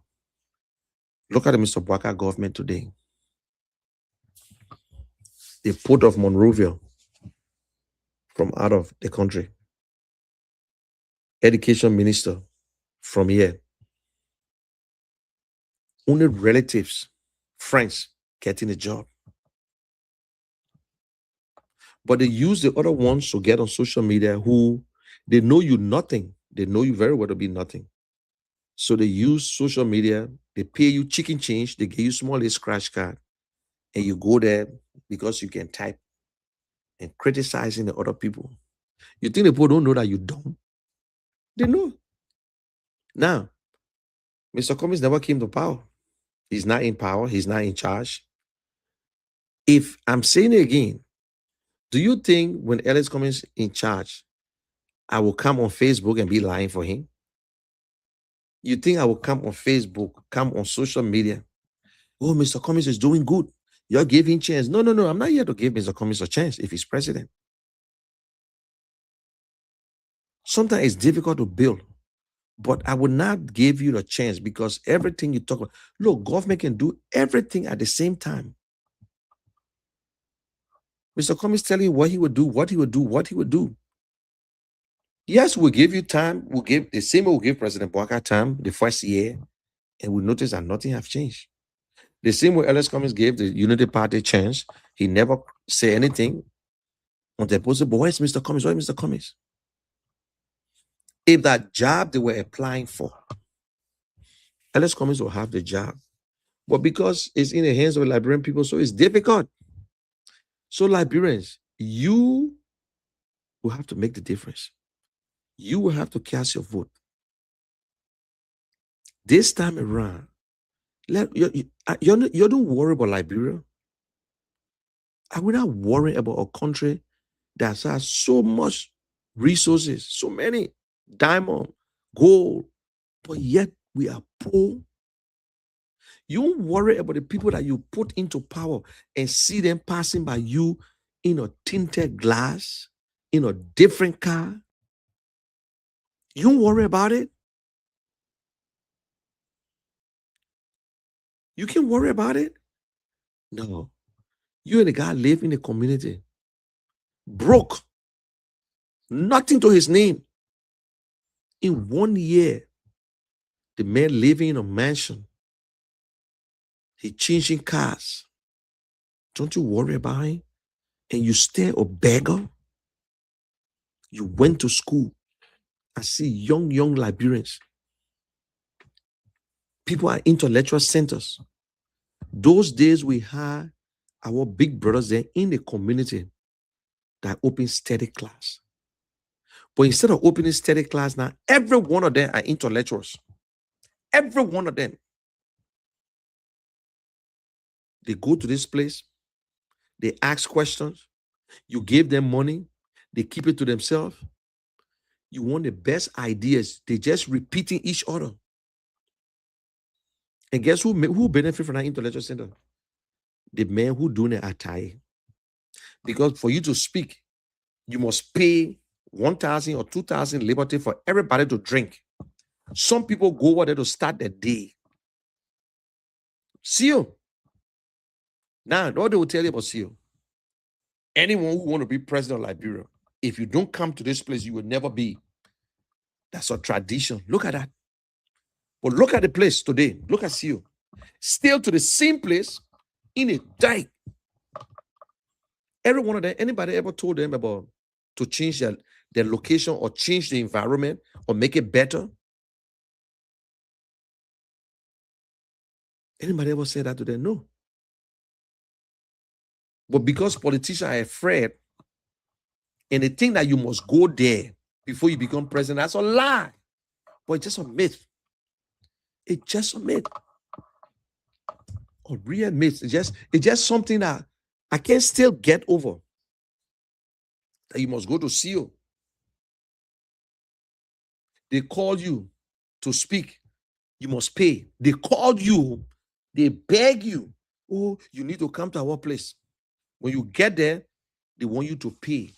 Look at the Mr. Boaka government today. The port of Monrovia from out of the country. Education minister from here. Only relatives, friends getting a job. But they use the other ones to get on social media who they know you nothing. They know you very well to be nothing. So they use social media. They pay you chicken change. They give you small little scratch card. And you go there because you can type and criticizing the other people. You think the people don't know that you're dumb? They know. Now, Mr. Cummings never came to power. He's not in power. He's not in charge. If I'm saying it again, do you think when Ellis Cummings in charge, I will come on Facebook and be lying for him? You think I will come on Facebook, come on social media? Oh, Mr. Cummings is doing good. You're giving chance. No. I'm not here to give Mr. Cummings a chance if he's president. Sometimes it's difficult to build, but I will not give you the chance because everything you talk about, look, government can do everything at the same time. Mr. Cummings telling you what he would do. Yes, we'll give you time. We'll give the same way we'll give President Boaka time the first year, and we notice that nothing has changed. The same way Ellis Cummings gave the Unity Party a chance, he never said anything on the opposite. But where's Mr. Cummings? Where's Mr. Cummings? If that job they were applying for, Ellis Cummings will have the job. But because it's in the hands of Liberian people, so it's difficult. So Liberians, you will have to make the difference. You will have to cast your vote. This time around, you don't worry about Liberia. I will not worry about a country that has so much resources, so many diamond, gold, but yet we are poor. You don't worry about the people that you put into power and see them passing by you in a tinted glass, in a different car. You don't worry about it. You can worry about it. No. You and the guy live in the community. Broke. Nothing to his name. In 1 year, the man living in a mansion. He changing cars. Don't you worry about him? And you stay a beggar. You went to school. I see young Liberians. People are intellectual centers. Those days we had our big brothers there in the community that open study class. But instead of opening study class now, every one of them are intellectuals. Every one of them. They go to this place. They ask questions. You give them money. They keep it to themselves. You want the best ideas. They just repeating each other. And guess who benefit from that intellectual center? The men who do the attire. Because for you to speak, you must pay 1,000 or 2,000 liberty for everybody to drink. Some people go over there to start their day. See you. Now, what they will tell you about CEO, anyone who want to be president of Liberia, if you don't come to this place, you will never be. That's a tradition. Look at that. But look at the place today. Look at CEO. Still to the same place in a dike. Every one of them, anybody ever told them about to change their location or change the environment or make it better? Anybody ever say that to them? No. But because politicians are afraid and they think that you must go there before you become president, that's a lie. But it's just a myth. It's just a myth. A real myth. It's just something that I can still get over. That you must go to CEO. They call you to speak. You must pay. They called you. They beg you. Oh, you need to come to our place. When you get there, they want you to pay.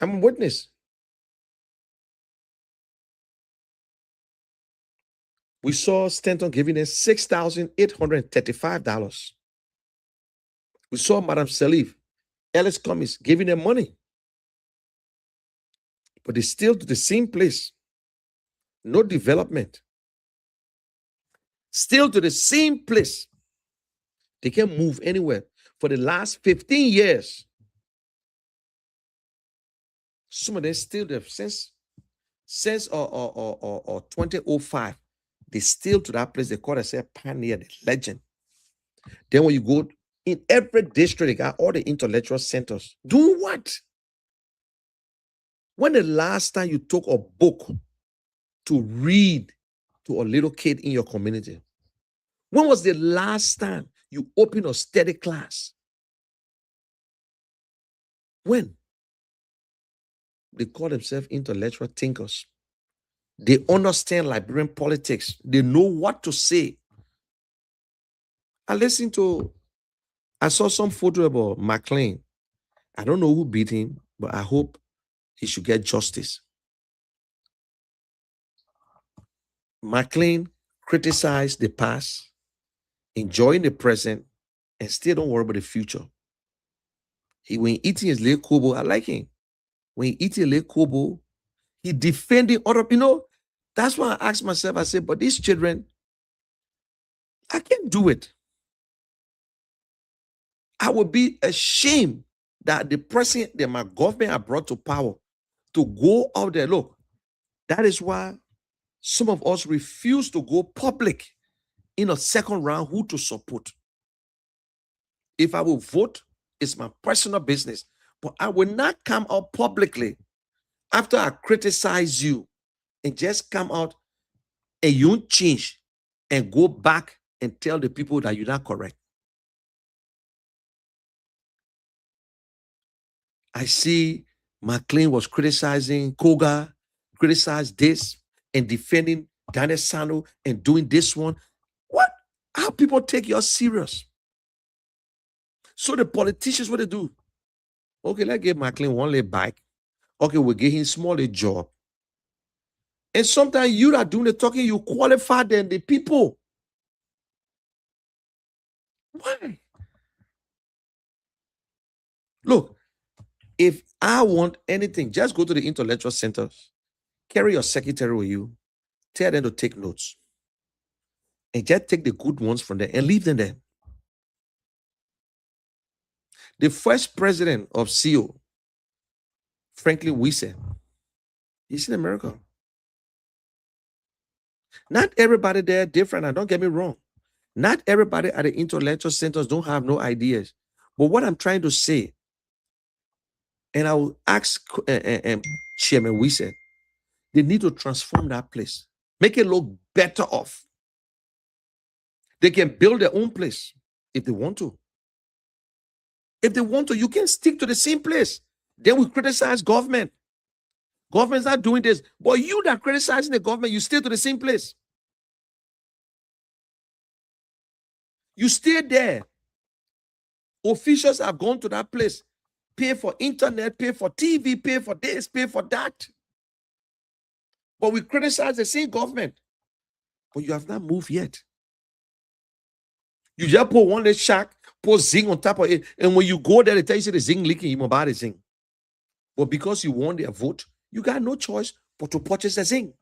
I'm a witness. We saw Stanton giving us $6,835. We saw Madam Salif, Ellis Cummings giving them money. But they still to the same place. No development. Still to the same place. They can't move anywhere. For the last 15 years, some of them still there since 2005. They still to that place. They call themselves pioneer, the legend. Then when you go in every district, they got all the intellectual centers. Doing what? When the last time you took a book to read to a little kid in your community? When was the last time you opened a study class? When? They call themselves intellectual thinkers. They understand Liberian politics. They know what to say. I saw some photo about McLean. I don't know who beat him, but I hope he should get justice. McLean criticized the past, enjoying the present, and still don't worry about the future. When eating his late kobo, I like him. When he eating late kobo, he defending other, that's why I asked myself, I said, but these children, I can't do it. I would be ashamed that the president that my government have brought to power to go out there. Look, that is why some of us refuse to go public in a second round who to support. If I will vote, it's my personal business. But I will not come out publicly after I criticize you and just come out and you won't change and go back and tell the people that you're not correct. I see McLean was criticizing Koga, criticized this and defending Daniel Sano and doing this one. What? How people take you serious? So the politicians, what they do? Okay, let's give McLean one little bike. Okay, we'll give him small a job. And sometimes you are doing the talking, you qualify than the people. Why? Look, if I want anything, just go to the intellectual centers, carry your secretary with you, tell them to take notes, and just take the good ones from there and leave them there. The first president of CO, Franklin Wiese, he's in America. Not everybody there different, and don't get me wrong. Not everybody at the intellectual centers don't have no ideas. But what I'm trying to say, and I will ask Chairman Wiese, they need to transform that place, make it look better off. They can build their own place if they want to. If they want to, you can stick to the same place. Then we criticize government. Government's not doing this. But you that criticizing the government, you stay to the same place. You stay there. Officials have gone to that place, pay for internet, pay for TV, pay for this, pay for that. But we criticize the same government. But you have not moved yet. You just put one little shack, put zinc on top of it, and when you go there, they tell you the zinc leaking, you must buy the zinc. But because you won their vote, you got no choice but to purchase the zinc.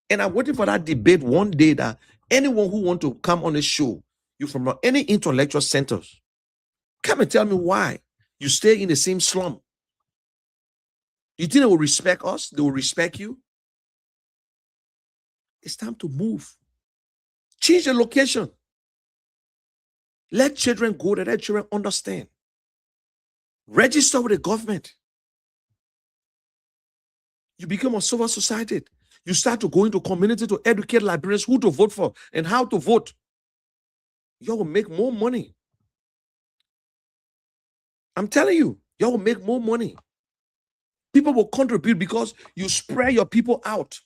And I'm waiting for that debate one day that anyone who want to come on the show, you from any intellectual centers, come and tell me why you stay in the same slum. You think they will respect us? They will respect you? It's time to move. Change the location. Let children go there. Let children understand. Register with the government. You become a civil society. You start to go into community to educate Liberians who to vote for and how to vote. You will make more money. I'm telling you, you will make more money. People will contribute because you spread your people out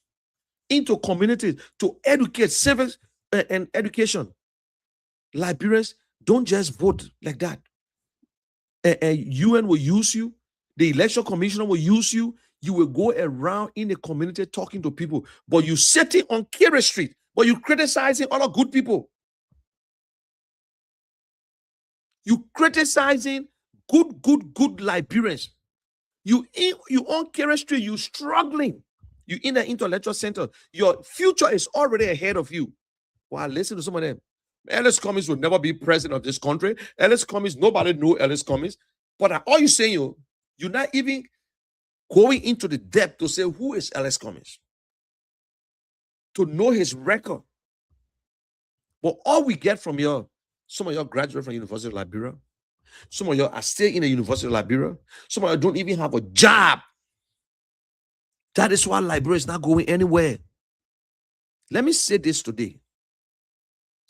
into communities to educate, civics and education. Liberians, don't just vote like that. UN will use you. The election commissioner will use you. You will go around in the community talking to people. But you sitting on Kira Street, but you criticizing other good people. You criticizing good Liberians. You on Kira Street, you struggling. You in the intellectual center. Your future is already ahead of you. Wow, listen to some of them. Ellis Cummings will never be president of this country. Ellis Cummings, nobody know Ellis Cummings. But all you saying, you're not even going into the depth to say who is Ellis Cummings, to know his record. But all we get from some of y'all graduate from University of Liberia. Some of y'all are still in the University of Liberia. Some of y'all don't even have a job. That is why Liberia is not going anywhere. Let me say this today.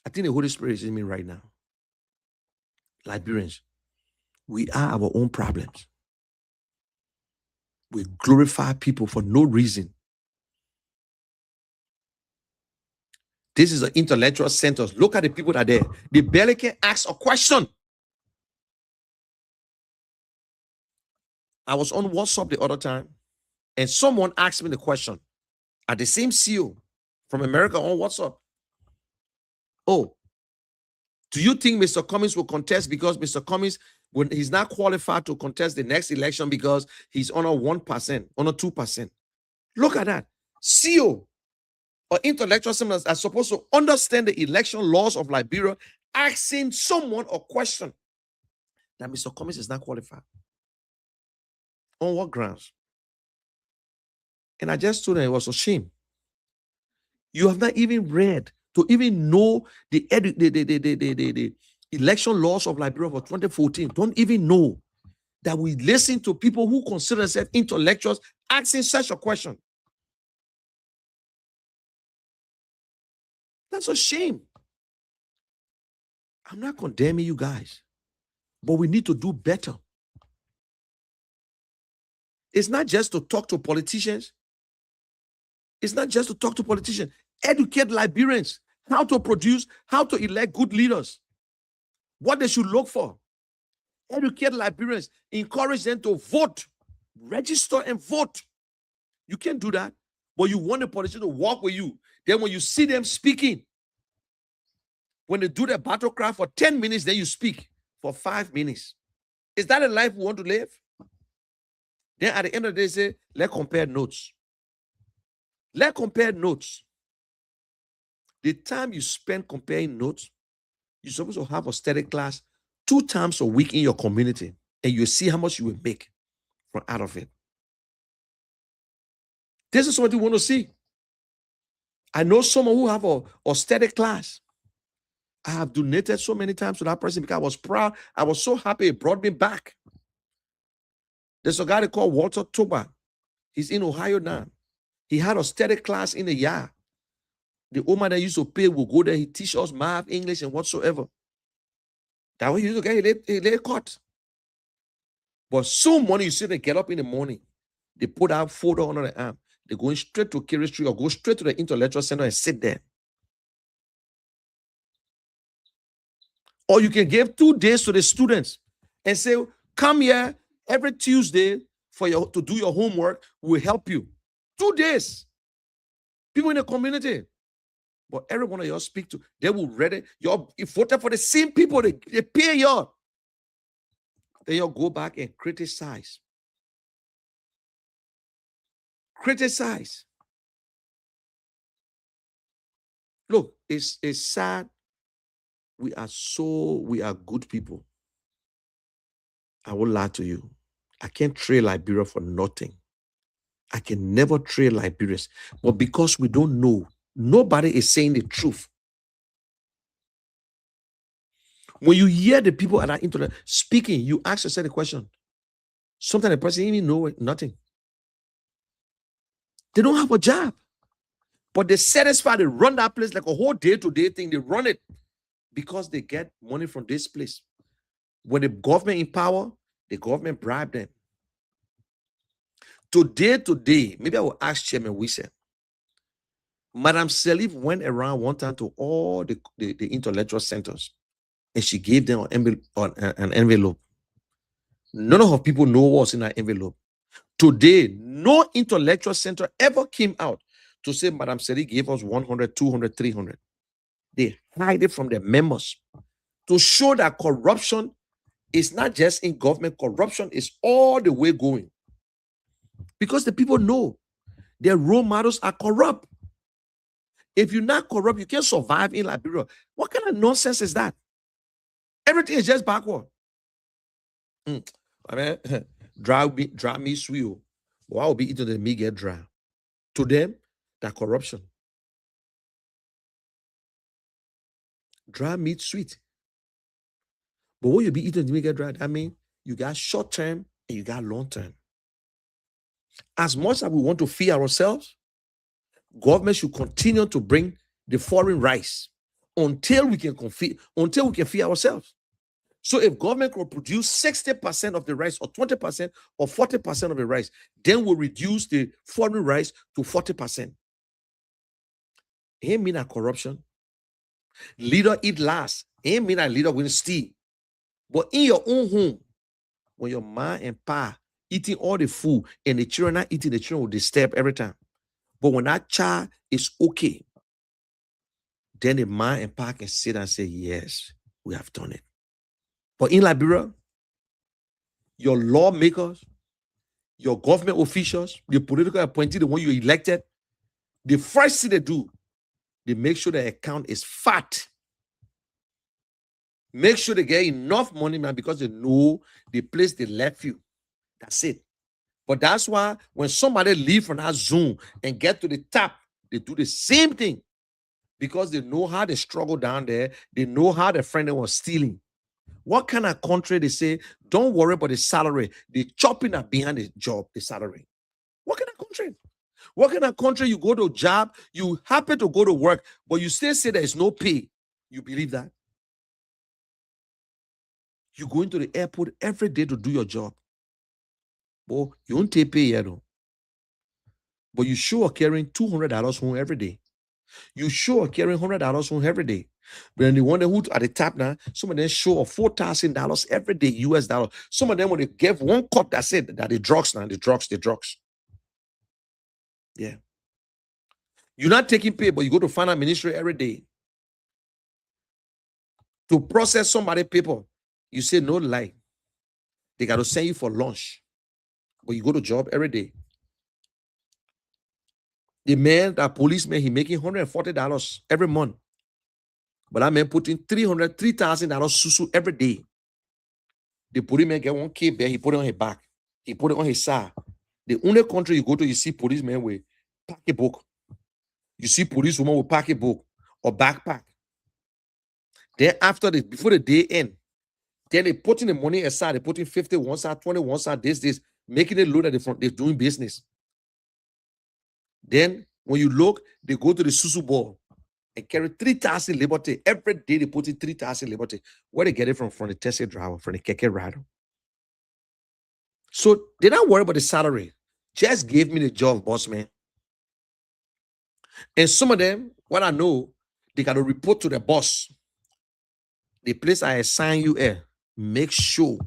I think the Holy Spirit is in me right now. Liberians, we are our own problems. We glorify people for no reason. This is an intellectual center. Look at the people that are there. They barely can ask a question. I was on WhatsApp the other time, and someone asked me the question at the same CEO from America on WhatsApp. Oh, do you think Mr. Cummings will contest because Mr. Cummings, when he's not qualified to contest the next election because he's on a 1%, on a 2%? Look at that. CEO or intellectual seminars are supposed to understand the election laws of Liberia, asking someone a question that Mr. Cummings is not qualified. On what grounds? And I just told him it was a shame. You have not even read to even know the election laws of Liberia for 2014. Don't even know that we listen to people who consider themselves intellectuals asking such a question. That's a shame. I'm not condemning you guys, but we need to do better. It's not just to talk to politicians. It's not just to talk to politicians. Educate Liberians how to produce, how to elect good leaders, what they should look for. Educate Liberians, encourage them to vote, register and vote. You can't do that, but you want a politician to walk with you. Then when you see them speaking, when they do their battle cry for 10 minutes, then you speak for 5 minutes. Is that a life we want to live? Then at the end of the day, say, let's compare notes. Let's compare notes. The time you spend comparing notes, you're supposed to have a study class 2 times a week in your community, and you see how much you will make from out of it. This is what you want to see. I know someone who have a study class. I have donated so many times to that person because I was proud. I was so happy it brought me back. There's a guy called Walter Toba. He's in Ohio now. He had a study class in the yard. The old man that used to pay will go there. He teach us math, English, and whatsoever. That way he used to get a late cut. But so money, you see them get up in the morning. They put out photo under the arm. They're going straight to Kiri Street or go straight to the intellectual center and sit there. Or you can give 2 days to the students and say, come here every Tuesday to do your homework. We'll help you. 2 days. People in the community. But every one of y'all speak to, they will ready. Y'all voted for the same people, they pay y'all. Then y'all go back and criticize. Criticize. Look, it's sad. We are good people. I will lie to you. I can't trade Liberia for nothing. I can never trade Liberians. But because we don't know, nobody is saying the truth. When you hear the people at our internet speaking, you ask yourself the question. Sometimes the person even know nothing. They don't have a job. But they satisfy, they run that place like a whole day-to-day thing. They run it because they get money from this place. When the government in power, the government bribe them. Today, maybe I will ask Chairman Wilson. Madam Salif went around one time to all the intellectual centers and she gave them an envelope. None of her people know what's in that envelope. Today, no intellectual center ever came out to say Madam Salif gave us 100, 200, 300. They hide it from their members to show that corruption is not just in government. Corruption is all the way going. Because the people know their role models are corrupt. If you're not corrupt, you can't survive in Liberia. What kind of nonsense is that? Everything is just backward. I mean, dry meat sweet. Why will be eating the meat get dry? To them, that corruption. Dry meat sweet. But when you be eating the meat get dry, that means you got short term and you got long term. As much as we want to feed ourselves, government should continue to bring the foreign rice until we can feed ourselves. So if government could produce 60% of the rice or 20% or 40% of the rice, then we'll reduce the foreign rice to 40%. It ain't mean that corruption. Leader eat last. It ain't mean that leader will steal. But in your own home, when your ma and pa eating all the food and the children not eating, the children will disturb every time. But when that child is okay, then the ma and pa can sit and say, yes, we have done it. But in Liberia, your lawmakers, your government officials, the political appointee, the one you elected, the first thing they do, they make sure the account is fat. Make sure they get enough money, man, because they know the place they left you. That's it. But that's why when somebody leave from that zone and get to the top, they do the same thing. Because they know how they struggle down there. They know how their friend was stealing. What kind of country they say, don't worry about the salary. They chopping up behind the job, the salary. What kind of country? What kind of country you go to a job, you happen to go to work, but you still say there is no pay. You believe that? You go into the airport every day to do your job. But you don't take pay yet. But you sure are carrying $200 home every day. You sure are carrying $100 home every day. But then the one who at the top now, some of them show $4,000 every day, US dollar. Some of them, when they give one cut, that's it, that the drugs now, the drugs. Yeah. You're not taking pay, but you go to finance ministry every day to process somebody's paper. You say no lie. They got to send you for lunch, but you go to job every day. The man, that policeman, he making $140 every month. But that man putting $3,000 susu every day. The policeman get one K bear, he put it on his back. He put it on his side. The only country you go to, you see policemen with pocketbook. You see policewoman with pocketbook or backpack. Then before the day end, then they putting the money aside. They putting 50 one side, 20 one side, this, making it look like they're doing business. Then when you look, they go to the susu ball and carry 3,000 liberty. Every day they put in 3,000 liberty. Where they get it from the taxi driver, from the keke rider. So they're not worried about the salary. Just give me the job, boss man. And some of them, what I know, they got to report to the boss. The place I assign you at, make sure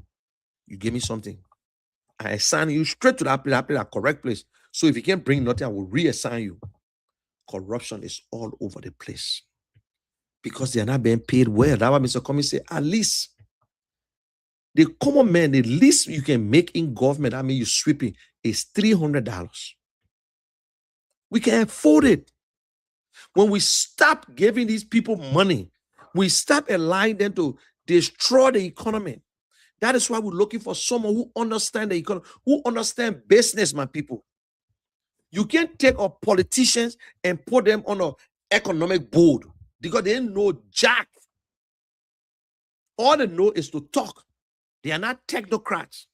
you give me something. I assign you straight to that correct place. So if you can't bring nothing, I will reassign you. corruption is all over the place because they are not being paid well. That's why Mr. Cummings said, at least the common man, the least you can make in government, I mean, you sweeping, is $300. We can afford it. When we stop giving these people money, we stop allowing them to destroy the economy. That is why we're looking for someone who understands the economy, who understands business, my people. You can't take our politicians and put them on an economic board because they don't know jack. All they know is to talk. They are not technocrats.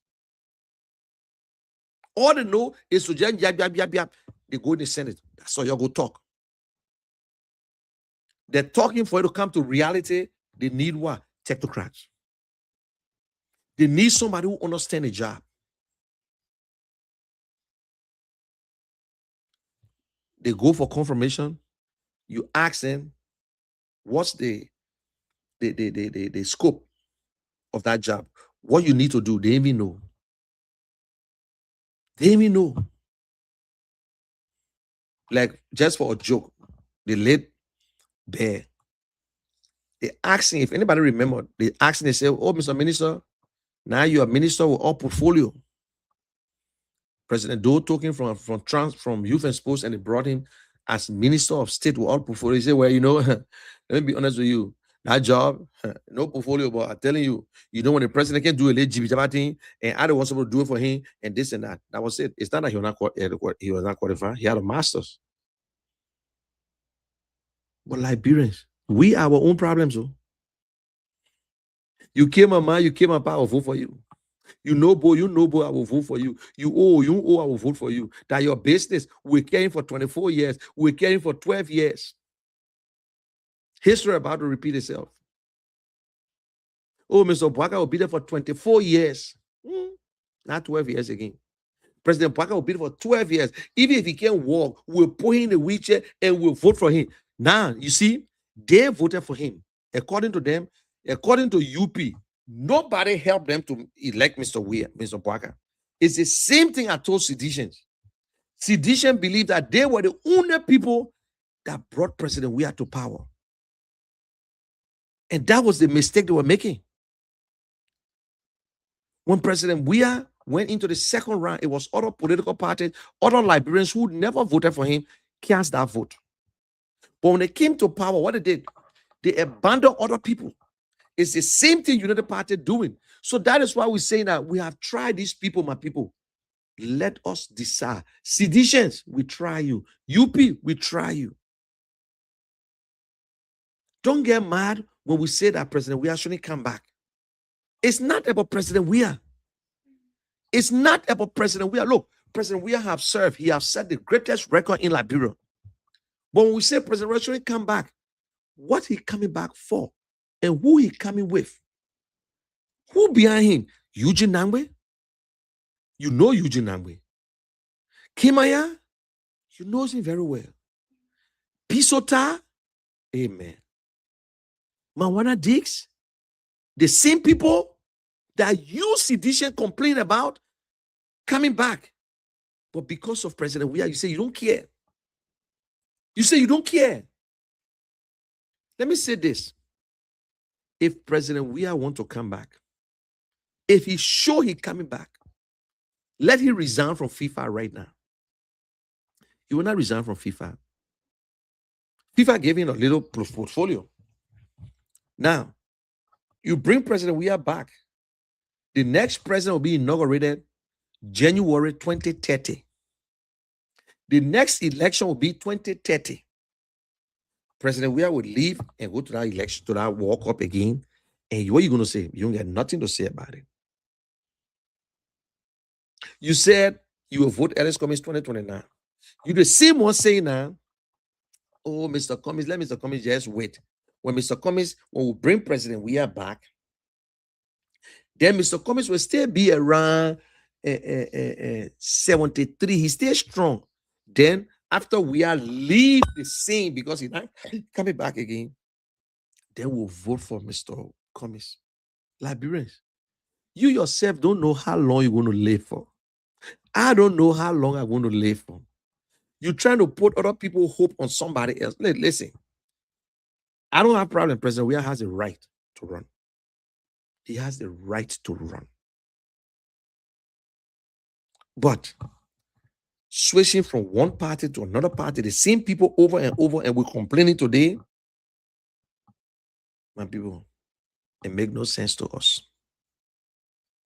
All they know is to just yap. They go in the Senate. That's all you go talk. They're talking for you to come to reality. They need what? Technocrats. They need somebody who understands the job. They go for confirmation. You ask them, what's the scope of that job? What you need to do, they even know. They even know. Like, just for a joke, the late Bear, they asking, if anybody remember, they asking, they say, oh, Mr. Minister, now you are minister with all portfolio. President Doe took him from Youth and Sports, and they brought him as Minister of State with all portfolio. He said, well, you know, let me be honest with you. That job, no portfolio, but I'm telling you, when the president can do a LGBT thing, and I don't want someone to do it for him, and this and that. That was it. It's not that he was not qualified. He had a master's. But Liberians, we have our own problems. Oh. You came on man, you came up, I will vote for you. You know, boy, I will vote for you. You owe, I will vote for you. That your business, we're carrying for 24 years. We're carrying for 12 years. History about to repeat itself. Oh, Mr. Bwaka will be there for 24 years. Not 12 years again. President Bwaka will be there for 12 years. Even if he can't walk, we'll put him in the wheelchair and we'll vote for him. Now, you see, they voted for him. According to them, according to UP, nobody helped them to elect Mr. Bwaka. It's the same thing I told Seditians. Sedition believed that they were the only people that brought President Weah to power. And that was the mistake they were making. When President Weah went into the second round, it was other political parties, other Liberians who never voted for him, cast that vote. But when they came to power, what they did, they abandoned other people. It's the same thing United Party doing. So that is why we say that we have tried these people, my people. Let us decide. Seditions, we try you. UP, we try you. Don't get mad when we say that President Weah shouldn't come back. It's not about President Weah. It's not about President Weah. Look, President Weah have served. He has set the greatest record in Liberia. But when we say President Weah shouldn't come back, what he coming back for? And who he coming with? Who behind him? Eugene Nangwe? You know Eugene Nangwe. Kimaya? You know him very well. Pisota? Amen. Mawana Dix? The same people that you sedition complain about coming back. But because of President Weah, you say you don't care. You say you don't care. Let me say this. If President Weah want to come back, if he's sure he's coming back, let him resign from FIFA right now. He will not resign from FIFA. FIFA gave him a little portfolio. Now, you bring President Weah back. The next president will be inaugurated January 2030. The next election will be 2030. President Weah would leave and go to that election, to that walk up again. And what are you going to say? You don't get nothing to say about it. You said you will vote Ellis Cummings 2029. You're the same one saying now, oh, Mr. Cummings, let Mr. Cummings just wait. When Mr. Cummings, when we bring President Weah back, then Mr. Cummings will still be around 73. He stays strong. Then after Weah leave the scene because he's not coming back again, then we'll vote for Mr. Cummings. Liberians, you yourself don't know how long you're going to live for. I don't know how long I'm going to live for. You're trying to put other people hope on somebody else. Listen, I don't have a problem. President Weah has the right to run. He has the right to run. But switching from one party to another party, the same people over and over, and we're complaining today, my people, it makes no sense to us.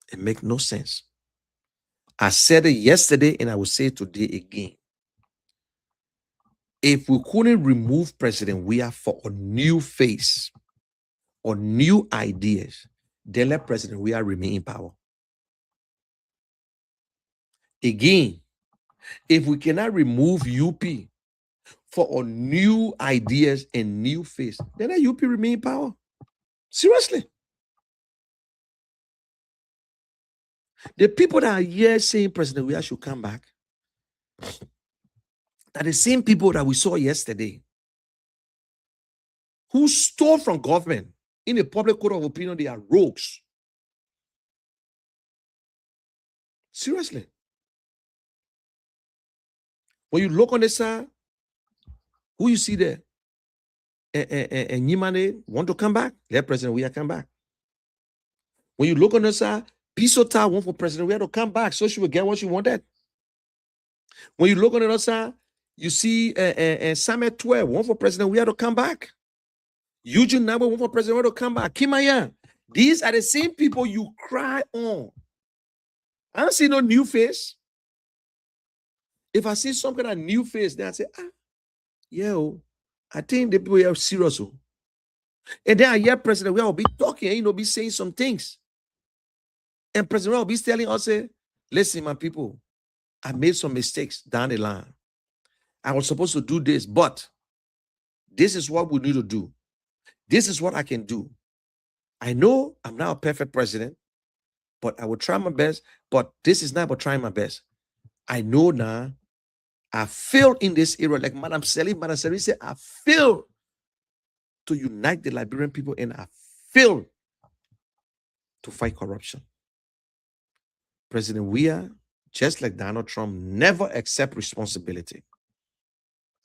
It makes no sense. I said it yesterday and I will say it today again. If we couldn't remove President Weah for a new face or new ideas, then let President Weah remain in power. Again, if we cannot remove UP for a new ideas and new face, then let UP remain in power. Seriously. The people that are here saying President Weah should come back are the same people that we saw yesterday who stole from government. In the public court of opinion, they are rogues. Seriously. When you look on the side, who you see there? And Nyimane want to come back? Let President Weah come back. When you look on the side, Pisota want for President Weah to come back so she will get what she wanted. When you look on the other side, you see Samet 12 want for President Weah to come back. Eugene Nabo want for President Weah to come back. Kimaya. These are the same people you cry on. I don't see no new face. If I see some kind of new face, then I say, I think the people are serious. And then I hear President Weah will be talking, be saying some things. And President Weah will be telling us, listen, my people, I made some mistakes down the line. I was supposed to do this, but this is what we need to do. This is what I can do. I know I'm not a perfect president, but I will try my best. But this is not about trying my best. I know now I failed in this era. Like Madam Seli said, I failed to unite the Liberian people and I failed to fight corruption. President Weah, just like Donald Trump, never accept responsibility.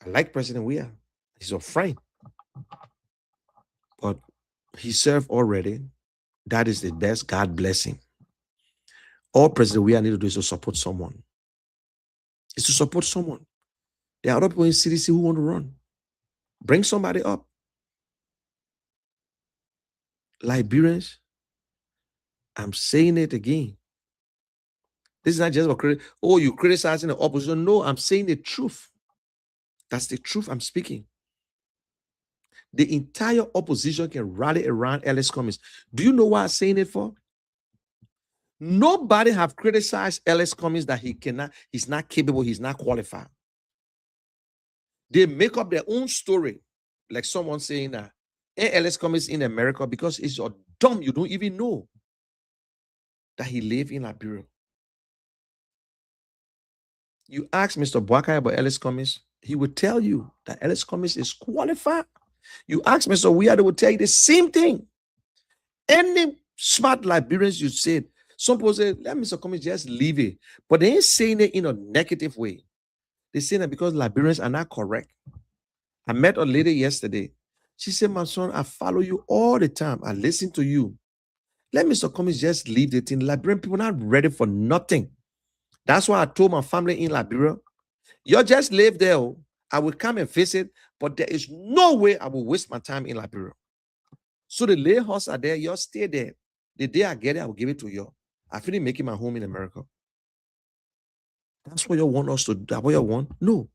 I like President Weah. He's a friend. But he served already. That is the best. God bless him. All President Weah need to do is to support someone. It's to support someone. There are other people in CDC who want to run. Bring somebody up. Liberians, I'm saying it again. This is not just about you criticizing the opposition. No, I'm saying the truth. That's the truth I'm speaking. The entire opposition can rally around Ellis Cummings. Do you know what I'm saying it for? Nobody have criticized Ellis Cummings that he's not capable, he's not qualified. They make up their own story, like someone saying that Ellis Cummings in America because it's so dumb you don't even know that he lives in Liberia. You ask Mr. Boakai about Ellis Cummings, he will tell you that Ellis Cummings is qualified. You ask Mr. Weah, they will tell you the same thing. Any smart Liberians you said, some people say, let Mr. Cummings just leave it. But they ain't saying it in a negative way. They're saying that because Liberians are not correct. I met a lady yesterday. She said, my son, I follow you all the time. I listen to you. Let Mr. Cummings just leave the thing. Liberian people are not ready for nothing. That's why I told my family in Liberia, you just live there. I will come and visit, but there is no way I will waste my time in Liberia. So the lay horse are there, you stay there. The day I get it, I will give it to you. I finish making my home in America. That's what you want us to do. That's what you want? No.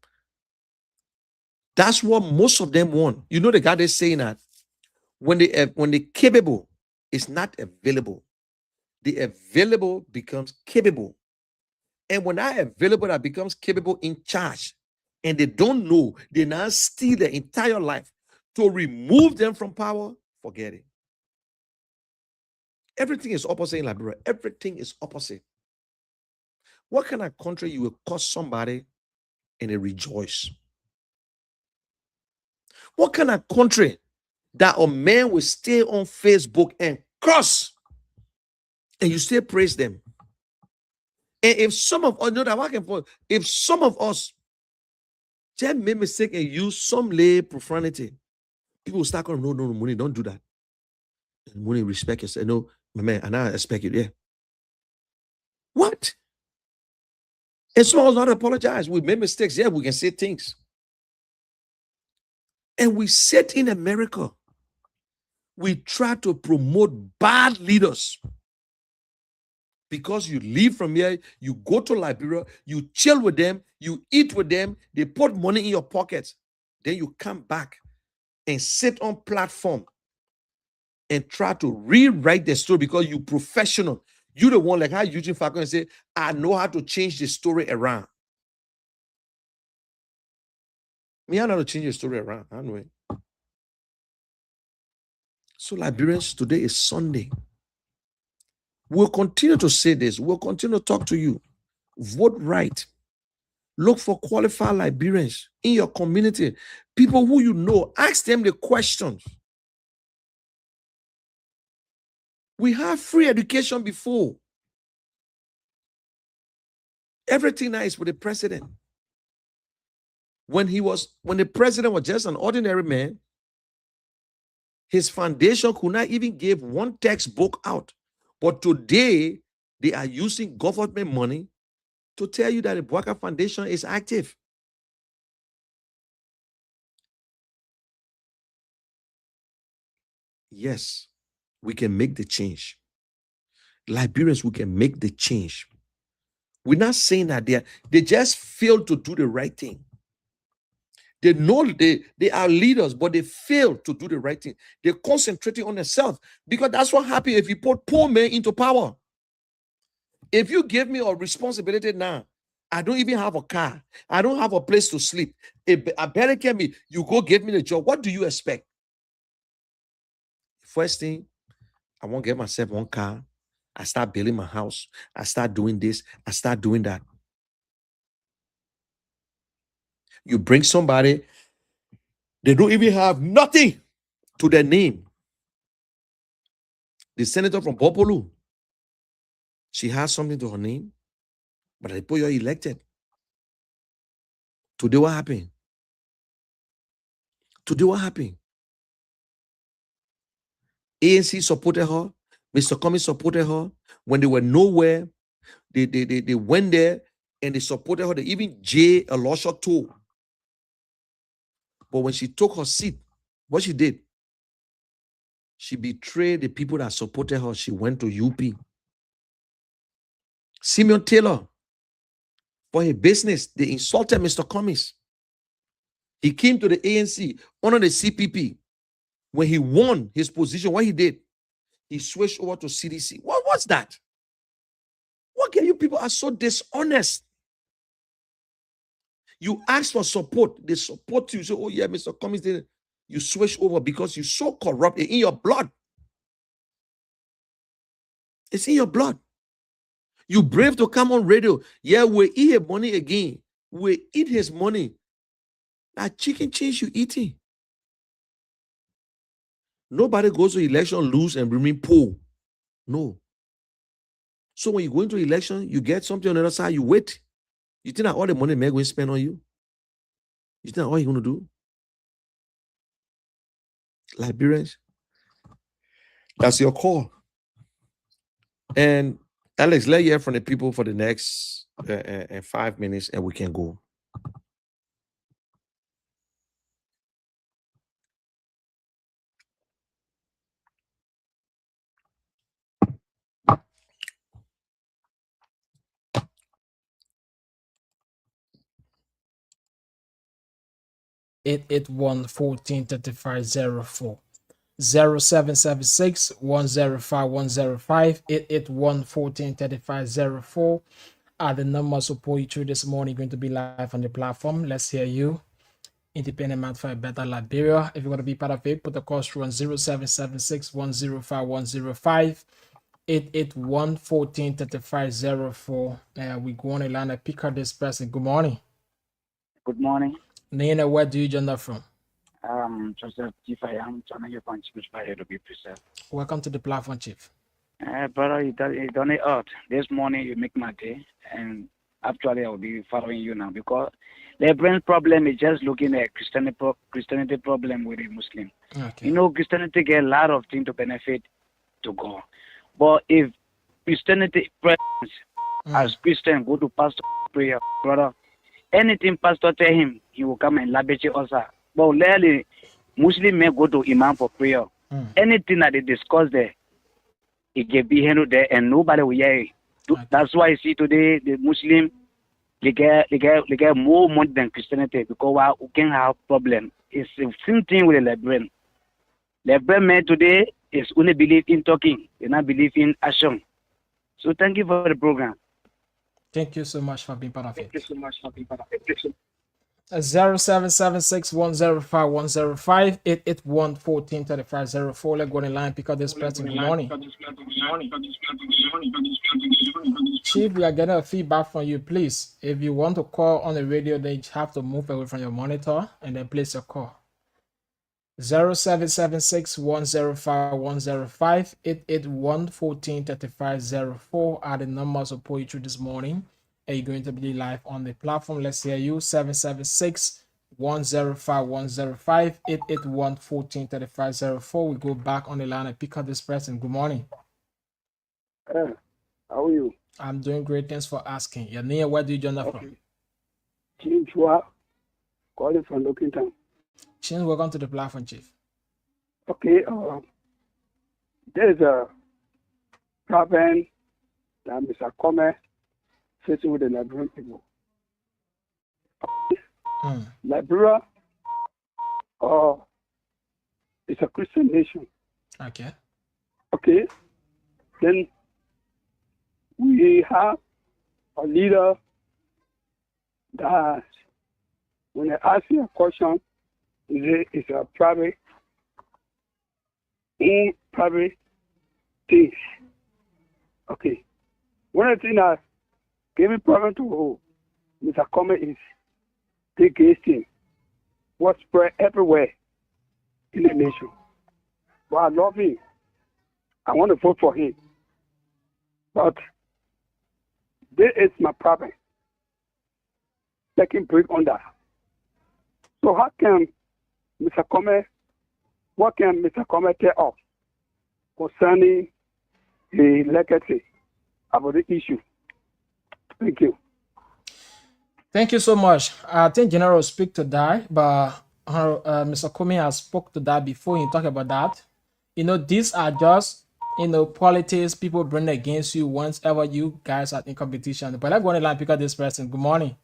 That's what most of them want. You know the guy is saying that when the capable is not available, the available becomes capable. And when that available that becomes capable in charge, and they don't know, they now steal their entire life to remove them from power, forget it. Everything is opposite in Liberia. Everything is opposite. What kind of country you will curse somebody and they rejoice? What kind of country that a man will stay on Facebook and curse and you still praise them? And if some of us know that working for, if some of us just make mistake and use some lay profanity, people will start calling, no, money, don't do that. And money, respect yourself. No, my man, and I expect it. Yeah. What? And some of us not apologize. We made mistakes. Yeah, we can say things. And we sit in America. We try to promote bad leaders. Because you leave from here, you go to Liberia, you chill with them, you eat with them, they put money in your pockets. Then you come back and sit on platform and try to rewrite the story because you professional. You the one like how Eugene Falcon say, I know how to change the story around. Me, I know how to change the story around. I know it. So Liberians, today is Sunday. We'll continue to say this. We'll continue to talk to you. Vote right. Look for qualified Liberians in your community. People who you know. Ask them the questions. We have free education before. Everything now is with the president. When the president was just an ordinary man, his foundation could not even give one textbook out. But today, they are using government money to tell you that the Bwaka Foundation is active. Yes, we can make the change. Liberians, we can make the change. We're not saying that they just fail to do the right thing. They know they are leaders, but they fail to do the right thing. They're concentrating on themselves because that's what happens if you put poor men into power. If you give me a responsibility now, I don't even have a car. I don't have a place to sleep. If I better get me, you go give me the job. What do you expect? First thing, I won't get myself one car. I start building my house. I start doing this. I start doing that. You bring somebody, they don't even have nothing to their name. The senator from Bopolu, she has something to her name, but they put you elected. Today, what happened? Today, what happened? ANC supported her. Mr. Cummings supported her. When they were nowhere, they went there and they supported her. They even Jay Alosha too. But when she took her seat, what she did? She betrayed the people that supported her. She went to UP. Simeon Taylor, for his business, they insulted Mr. Cummings. He came to the ANC under the CPP. When he won his position, what he did? He switched over to CDC. What's that? What can you people are so dishonest? You ask for support, they support you. Say, oh yeah, Mr. Cummings did it. You switch over because you're so corrupt in your blood. It's in your blood. You brave to come on radio. Yeah, we eat his money again. We eat his money. That chicken change you eating. Nobody goes to election, lose, and remain poor. No. So when you go into election, you get something on the other side, you wait. You think that all the money may going to spend on you? You think that all you're going to do? Liberians, that's your call. And Alex, let's hear from the people for the next 5 minutes and we can go. It 143504 0776 105 105 143504 are the numbers to pull you through this morning. Going to be live on the platform. Let's hear you. Independent man for a better Liberia. If you want to be part of it, put the call through on 0776 105 105 881 143504. We go on a line and pick up this person. Good morning. Good morning. Nina, where do you join that from? Joseph, if I am joining you from Chief to be precise. Welcome to the platform, Chief. Brother, you done it out. This morning you make my day, and actually I will be following you now because LIBERIA's problem is just looking at Christianity problem with a Muslim. Okay. You know, Christianity get a lot of things to benefit to God. But if Christianity presence as Christian go to pastor prayer, brother, anything pastor tell him, he will come and labeche also. But rarely Muslim may go to imam for prayer. Anything that they discuss there, it can be handled there and nobody will hear it. Okay. That's why you see today the Muslim they get more money than Christianity because we can have problem. It's the same thing with the LIBERIAN. LIBERIAN man today is only believe in talking, they not believe in action. So thank you for the program. Thank you so much for being part of it. Thank you so much for being part of it. 0776105105 881-143504. Let's go on the line. Pick up this person. Good morning. Chief, we are getting a feedback from you. Please, if you want to call on the radio, then you have to move away from your monitor and then place your call. 0776105105 881-143504 are the numbers of support you through this morning. Are you going to be live on the platform? Let's hear you. 776-105-105 881-143504. We go back on the line and pick up this person. Good morning. How are you? I'm doing great. Thanks for asking. Your name, where do you join us from? Chief Chua, calling from Lockington. Chin, welcome to the platform, Chief. Okay, there's a problem that Mr. Come facing with the Liberian people. Liberia is a Christian nation. Okay. Okay, then we have a leader that when I ask you a question, it's a private thing. Okay. One of the things that gave me problem to Mr. Come is the gay thing was spread everywhere in the nation. But I love him. I want to vote for him. But this is my problem. Let him break on that. So how can Mr. Come, what can Mr. Come tell us concerning the legacy about the issue? Thank you. Thank you so much. I think General speak to that, but Mr. Comey has spoke to that before. You talk about that. You know, these are just, you know, politics people bring against you whenever you guys are in competition. But let's go on the line and pick up this person. Good morning.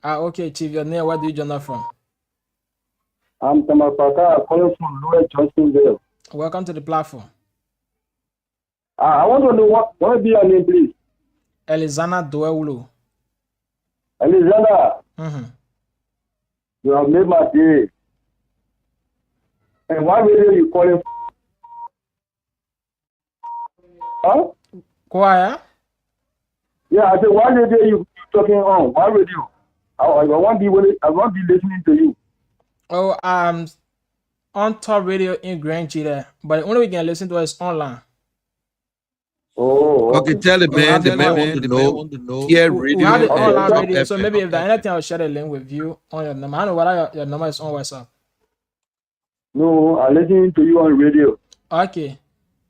Okay, Chief, your name, where do you join us from? I'm Tamapaka, calling from Lower Johnsonville. Welcome to the platform. I want to know what will be your name, please? Elizana Doewulu. Elizana. You have made my day. And why radio you calling? Huh? Choir? Yeah, I said, why radio you talking on? Why radio? I won't be listening to you. Oh, on top radio in Grand there, but the only way we can listen to it is online. Oh, Okay, tell the man. The man want to know. Yeah, We radio. have the online Top radio, so FM. maybe if there's anything, I'll share the link with you on your number. I don't know whether your number is on WhatsApp. No, I'm listening to you on radio. Okay,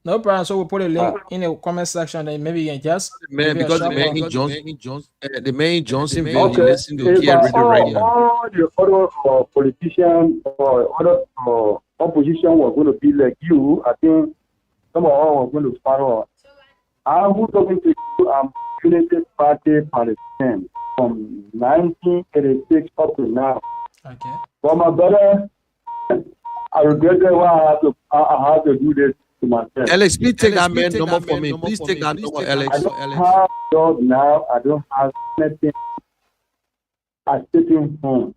no problem. So we'll put a link in the comment section, and maybe you can just Man, give it a because the shot man call. the man in Johnsonville, he Okay. listen to If Kia Radio. all the other politicians or other opposition were going to be like you, I think some of all were going to follow. I'm talking to you. I'm United Party Palestine from 1986 up to now. Okay. But my brother, I regret that I have to do this to myself. Alex, please take that man number for me. Please take that number, I Alex. don't have job now. I don't have anything. I'm sitting home.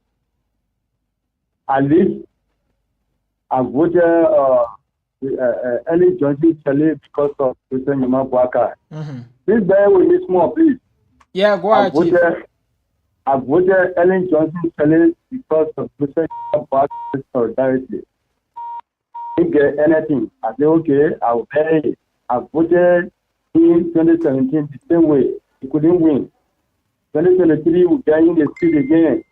At least I voted Ellen Johnson Chale because of President Yama Bwaka. Please bear with me small, please. Yeah, go ahead, Chief. I voted Ellen Johnson Chale because of President Yama Bwaka's solidarity. Didn't get anything. I said, okay, I'll pay it. I voted in 2017 the same way. He couldn't win. 2023, we get in the street again.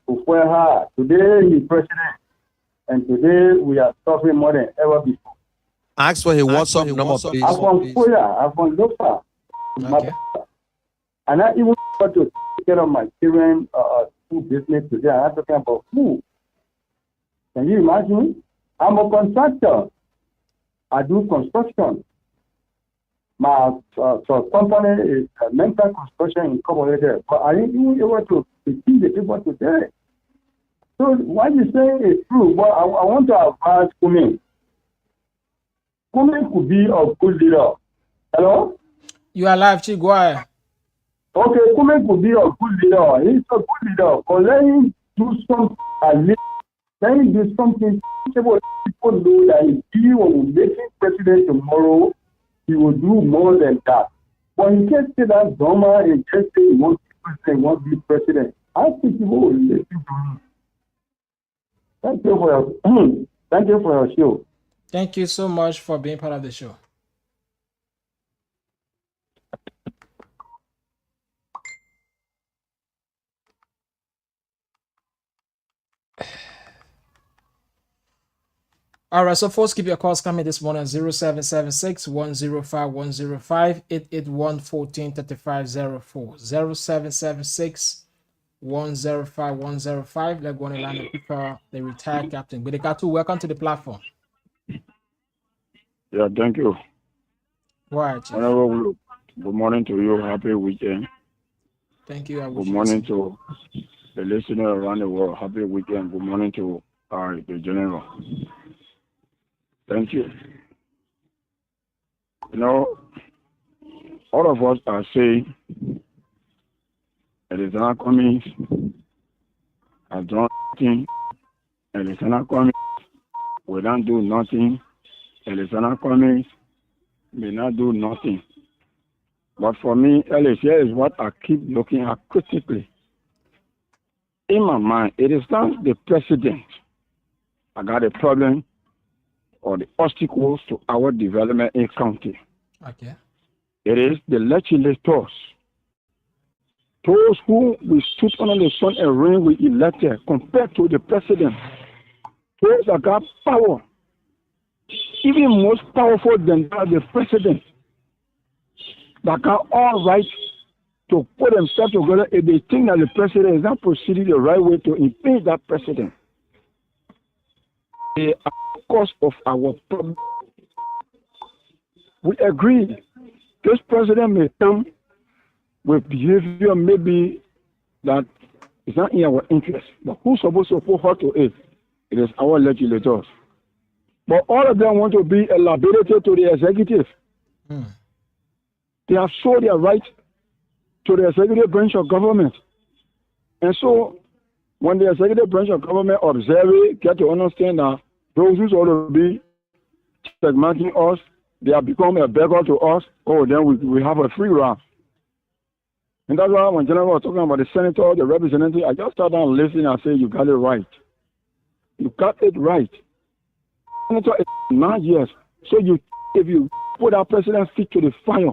Today, he's president. And today, we are suffering more than ever before. Ask for his WhatsApp number, please. I'm from Koya. I'm from Lofa. Okay. And I even got to take care of my children, food business today. I'm talking about food. Can you imagine? I'm a contractor. I do construction. My company is Mental Construction Incorporated. But I didn't even able to teach the people today. So what you say is true. But I want to advise Kumi. Kumi could be a good leader. Hello? You are live, Chief. Go ahead. Okay, Kumi could be a good leader. He's a good leader. But let him do something. Let him do something. People know that if he will make him president tomorrow, he will do more than that. But he can't say that Doma and just say he wants to be president. I think he will listen to him. Thank you for your show. Thank you so much for being part of the show. All right, so folks, keep your calls coming this morning 0776 105 105 881 1435 0776 105 105. Let's go on the line of people, the retired captain. Bedekatu, welcome to the platform. Yeah, thank you. Right. Good morning to you. Happy weekend. Thank you. Good morning to the listener around the world. Happy weekend. Good morning to the general. Thank you. You know, all of us are saying it is not coming. I've done nothing. It is not coming. We don't do nothing. It is not coming. We not do nothing. But for me, Ellis, here is what I keep looking at critically. In my mind, it is not the president. I got a problem or the obstacles to our development in county. Okay. It is the legislators. Those who we stood under the sun and rain we elected compared to the president. Those that got power. Even most powerful than the president. That got all right to put themselves together if they think that the president is not proceeding the right way to impeach that president. They are the cause of our problem. We agree this president may come with behavior maybe that is not in our interest. But who's supposed to put her to it? It is our legislators. But all of them want to be a liability to the executive. They have sold their right to the executive branch of government. And so when the executive branch of government observe it, get to understand that those who ought to be segmenting us, they have become a beggar to us, then we have a free ride. And that's why when General was talking about the senator, the representative, I just sat down and listened and said, you got it right. You got it right. Senator is 9 years. So if you put our president's feet to the fire,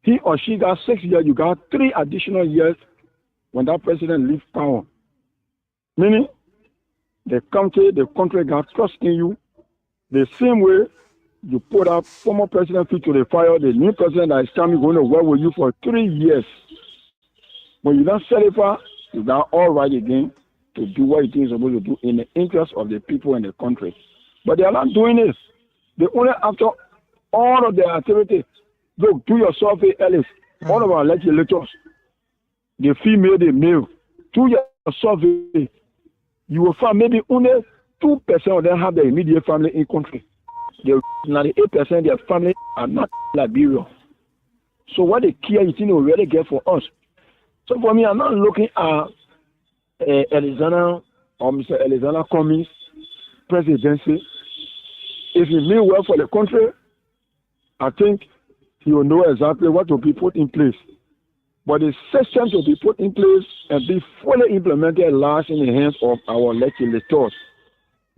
he or she got 6 years, you got 3 additional years when that president leaves power. Meaning, the country got trust in you. The same way you put our former president feet to the fire, the new president that is coming going to work with you for 3 years. When you don't sell it for, you got all right again to do what it is supposed to do in the interest of the people in the country. But they are not doing this. They only after all of their activity. Look, do your survey, Ellis. All of our legislators, the female, the male, do your survey. You will find maybe only 2% of them have their immediate family in country. The 98% of their family are not Liberia. So what they care is will really get for us. So for me, I'm not looking at Alexander or Mr. Alexander Cummings presidency. If he mean well for the country, I think he will know exactly what will be put in place. But the system to be put in place and be fully implemented lies in the hands of our legislators.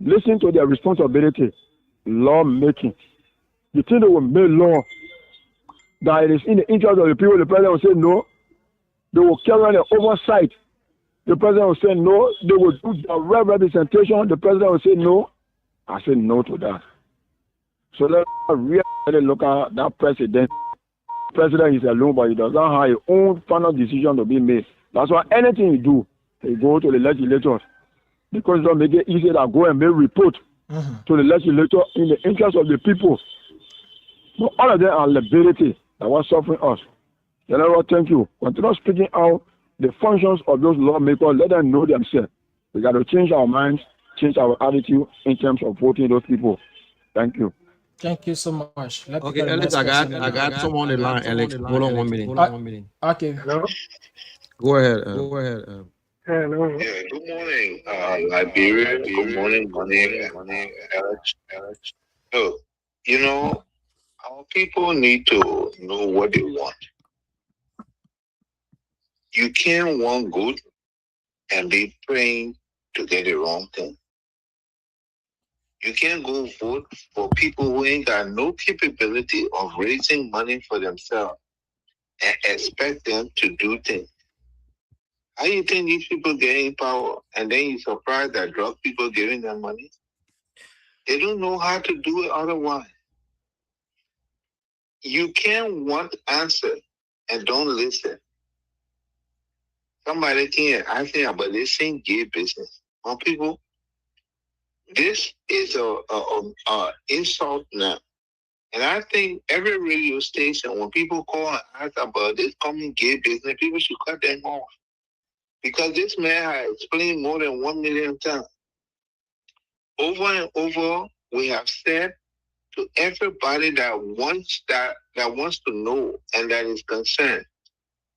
Listen to their responsibility, law making. You think they will make law that it is in the interest of the people, the president will say, no, They will carry on the oversight. The president will say no. They will do direct representation. The president will say no. I say no to that. So let's really look at that president. President is alone, but he does not have his own final decision to be made. That's why anything he do, he go to the legislators. Because it don't make it easy to go and make report to the legislator in the interest of the people. But all of them are liberty that was suffering us. General, thank you. Continue speaking out the functions of those lawmakers. Let them know themselves. We got to change our minds, change our attitude in terms of voting those people. Thank you. Thank you so much. Okay, Alex, I got someone on the line. Alex, hold on 1 minute. Okay. Hello? Go ahead. Hello. Yeah, good morning, Liberia. Good morning, Alex. Look, you know, our people need to know what they want. You can't want good and be praying to get the wrong thing. You can't go vote for people who ain't got no capability of raising money for themselves and expect them to do things. How you think these people getting power and then you surprised that drug people giving them money? They don't know how to do it otherwise. You can't want answer and don't listen. Somebody can ask me about this same gay business. Well, people, this is a insult now. And I think every radio station, when people call and ask about this coming gay business, people should cut them off. Because this man has explained more than 1 million times. Over and over, we have said to everybody that wants to know and that is concerned,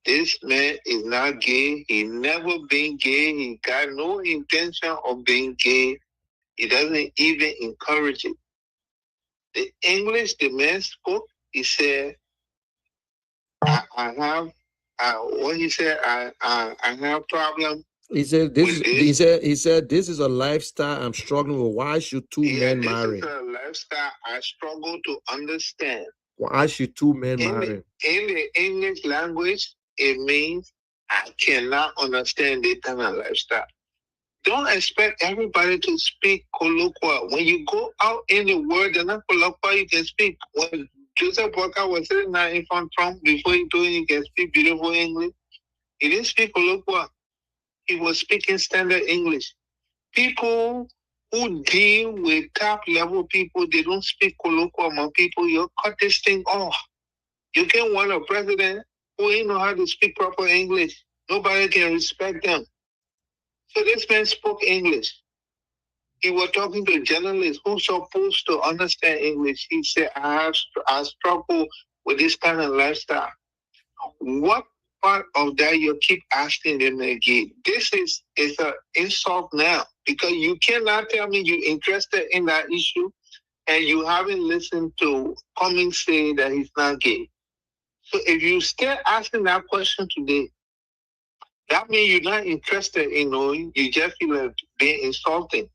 this man is not gay. He never been gay. He got no intention of being gay. He doesn't even encourage it. The English the man spoke, he said, I have problem. He said this is a lifestyle I'm struggling with. Why should two men marry? This is a lifestyle I struggle to understand. Why should two men marry? In the English language, it means I cannot understand this kind of lifestyle. Don't expect everybody to speak colloquial. When you go out in the world, they're not colloquial, you can speak. When Joseph Walker was sitting there in front of Trump before he told him he can speak beautiful English, he didn't speak colloquial. He was speaking standard English. People who deal with top level people, they don't speak colloquial. My people, you cut this thing off. You can't want a president who ain't know how to speak proper English. Nobody can respect them. So this man spoke English. He was talking to journalists who supposed to understand English. He said, I struggle with this kind of lifestyle. What part of that you keep asking them again? This is an insult now, because you cannot tell me you're interested in that issue and you haven't listened to Cummings say that he's not gay. So if you still asking that question today, that means you're not interested in knowing. You just feel like being insulting.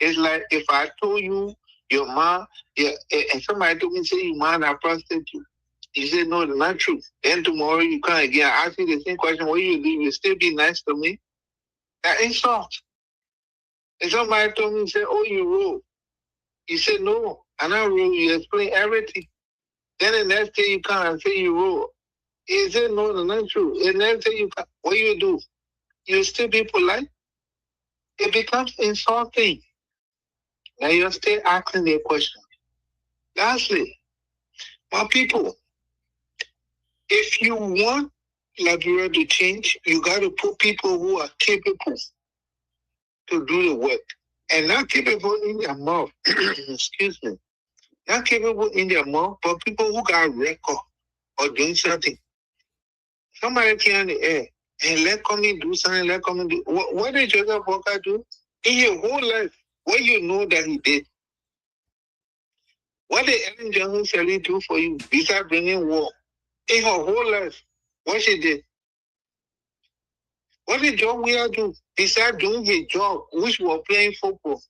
It's like if I told you your mom, and somebody told me, say your mom are prostitute. You said, no, it's not true. Then tomorrow you come again, ask you the same question, what you do, you still be nice to me? That insult. And somebody told me, say, oh, you rule. You said, no, I'm not rule. You explain everything. Then the next day you come and say you rule. He said, no, it's not true. And next day you come, what you do? You still be polite? It becomes insulting. Now you're still asking the question. Lastly, my people, if you want Liberia to change, you got to put people who are capable to do the work. And not capable in their mouth. Excuse me. Not capable in their mouth, but people who got record or doing something. Somebody came in the air and let come in do something, let come in do. What did Joseph Walker do? In your whole life, what you know that he did? What did Ellen Johnson Sally do for you besides bringing war? In her whole life, what she did? What did John Weir do besides doing his job, which was playing football?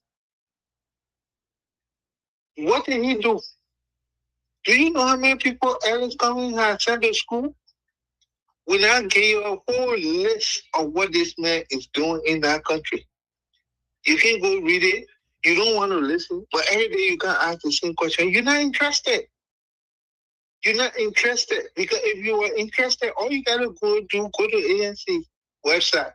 What did he do? Do you know how many people Ellen Cummings has sent to school? When I give you a whole list of what this man is doing in that country, you can go read it. You don't want to listen, but every day you can ask the same question. You're not interested. You're not interested, because if you were interested, all you gotta go to ANC website.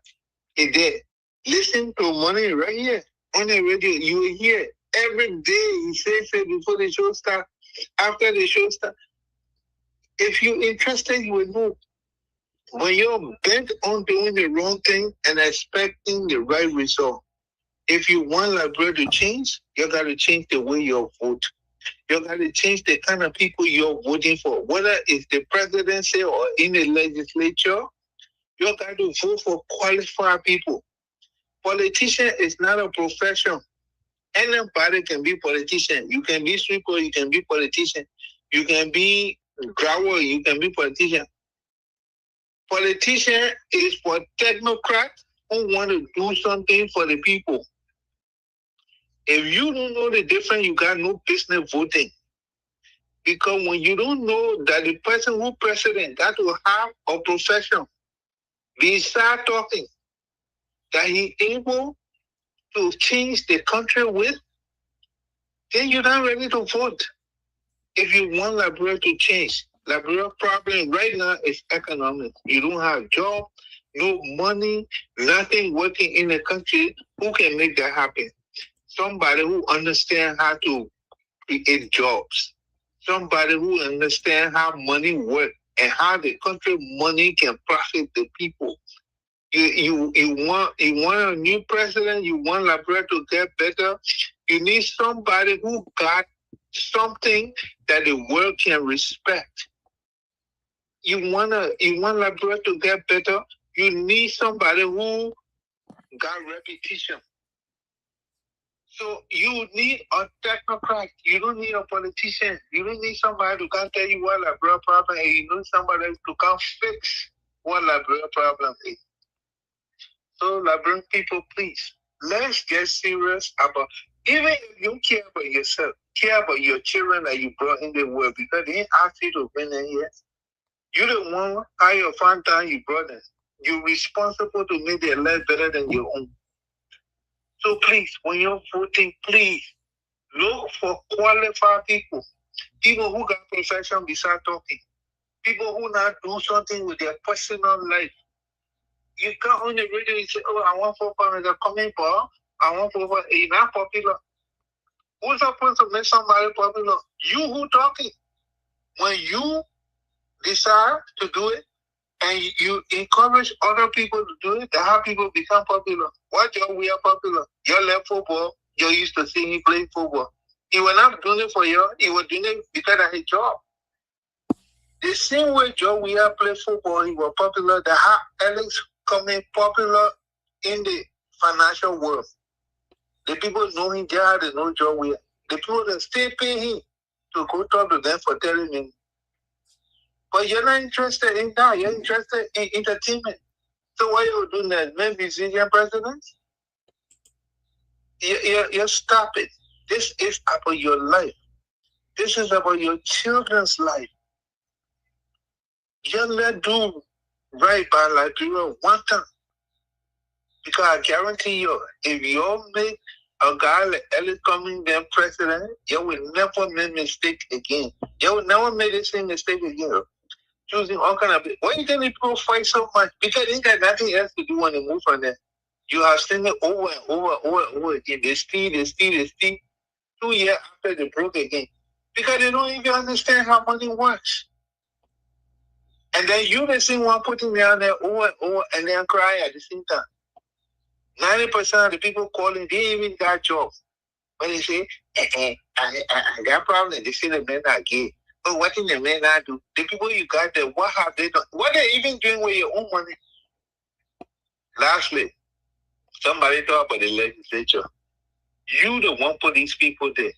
It's there. Listen to Money right here on the radio. You will hear it every day. He says it before the show starts, after the show starts. If you're interested, you will know. When you're bent on doing the wrong thing and expecting the right result, if you want LIBERIA to change, you got to change the way you vote. You got to change the kind of people you're voting for. Whether it's the presidency or in the legislature, you got to vote for qualified people. Politician is not a profession. Anybody can be politician. You can be sweeper, you can be politician. You can be grower, you can be politician. Politician is for technocrats who want to do something for the people. If you don't know the difference, you got no business voting. Because when you don't know that the person who president got to have a profession, besides talking, that he able to change the country with, then you're not ready to vote. If you want LIBERIA to change, LIBERIA problem right now is economic. You don't have job, no money, nothing working in the country. Who can make that happen? Somebody who understands how to create jobs. Somebody who understands how money works and how the country money can profit the people. You want a new president, you want LIBERIA to get better. You need somebody who got something that the world can respect. You want LIBERIA to get better, you need somebody who got reputation. So you need a technocrat. You don't need a politician. You don't need somebody who can tell you what LIBERIA problem is. You need somebody who can fix what LIBERIA problem is. So LIBERIAN people, please, let's get serious about, even if you care about yourself, care about your children that you brought in the world, because they ain't asked you to bring them here. You the one, how your fun time you brought them. You're responsible to make their life better than your own. So please, when you're voting, please look for qualified people. People who got profession beside talking. People who not do something with their personal life. You come on the radio and say, oh, I want for a coming for, I want for a not popular. Who's supposed to make somebody popular? You who talking. When you decide to do it and you encourage other people to do it, that's how people become popular. What job we are popular? You left football, you used to see me play football. He was not doing it for you, he was doing it because of his job. The same way Joe we are play football, he was popular, the how Alex coming popular in the financial world. The people know him, they had no job with. The people that still pay him to go talk to them for telling him. But you're not interested in that. You're interested in entertainment. So why you doing that? Maybe Syrian president? You stop it. This is about your life. This is about your children's life. You let do right by LIBERIA one time. Because I guarantee you, if you make a guy like Ellis Cummings then president, you will never make mistake again. You will never make the same mistake again. Choosing all kind of, why you getting people fight so much? Because they got nothing else to do when they move from there. You have seen it over and over again. They steal. 2 years after they broke again. Because they don't even understand how money works. And then you the same one putting me on there over and then cry at the same time. 90% of the people calling, they even got jobs. But they say, I got problem. They say the men are gay. But what did the men not do? The people you got there, what have they done? What they even doing with your own money? Lastly, somebody talk about the legislature. You the one put these people there.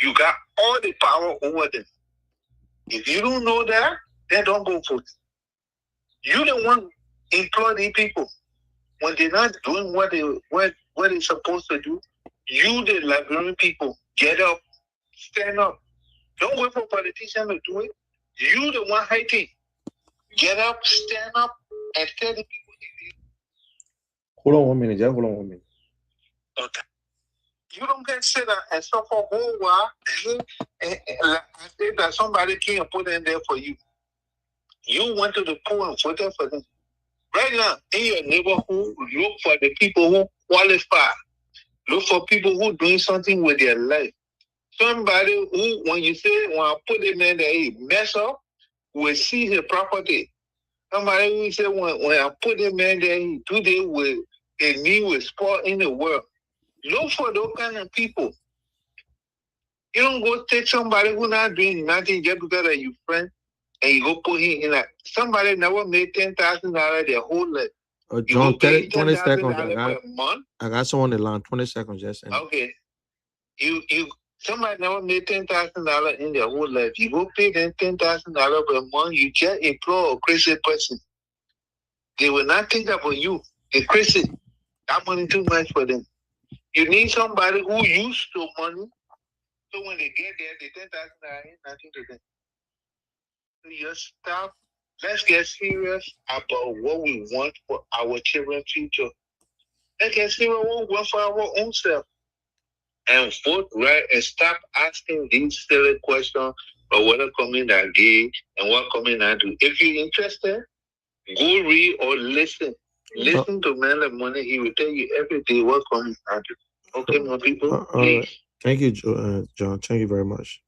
You got all the power over them. If you don't know that, then don't go vote. You the one employ these people. When they're not doing what they're supposed to do, you the LIBERIAN people, get up, stand up. Don't wait for politicians to do it. You the one hating. Get up, stand up, and tell the people. Hold on 1 minute, Jeff. Hold on 1 minute. Okay. You don't get sit down and suffer a whole while and say that somebody came and put in there for you. You went to the pool and voted for them. Right now, in your neighborhood, look for the people who qualify. Look for people who doing something with their life. Somebody who, when I put him in there, he mess up, will see his property. Somebody who say, when I put him in there, he do this with a knee with sport in the world. Look for those kind of people. You don't go take somebody who not doing nothing just because of your friend and you go put him in like somebody never made $10,000 their whole life. John, 20 seconds. I got someone in the line. 20 seconds, just. Okay. Somebody never made $10,000 in their whole life. You go pay them $10,000 per month, you just employ a crazy person. They will not think about you. They're crazy. That money too much for them. You need somebody who used to money. So when they get there, the $10,000 ain't nothing to them. So just stop. Let's get serious about what we want for our children's future. Let's get serious what we want for our own self. And vote right and stop asking these silly questions about whether coming are gay and what coming are do. If you're interested, go read or listen. Listen to Man of Money. He will tell you every day what coming are do. Okay, my people, please. Thank you, John. Thank you very much.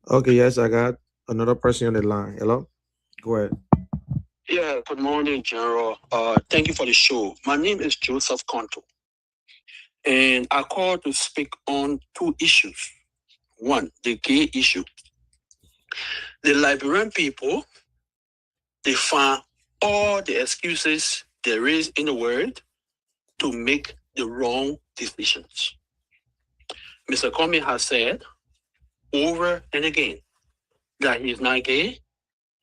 Okay, yes, I got another person on the line. Hello? Go ahead. Yeah, good morning, General. Thank you for the show. My name is Joseph Conto, and I called to speak on two issues. One, the gay issue. The Liberian people, they find all the excuses there is in the world to make the wrong decisions. Mr. Comey has said over and again that he is not gay,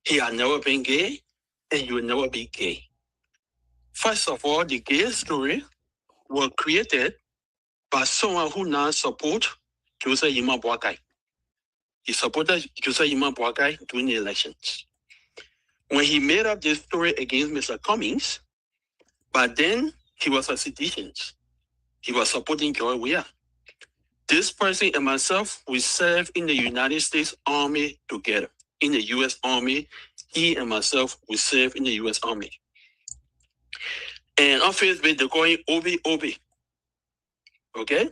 he has never been gay, and he will never be gay. First of all, the gay story was created by someone who now supports Joseph Yima Boakai. He supported Joseph Yima Boakai during the elections. When he made up this story against Mr. Cummings, but then he was a citizen. He was supporting George Weah. This person and myself, we served in the United States Army together. In the U.S. Army, he and myself, we served in the U.S. Army. And on Facebook, they call him Obi. Okay?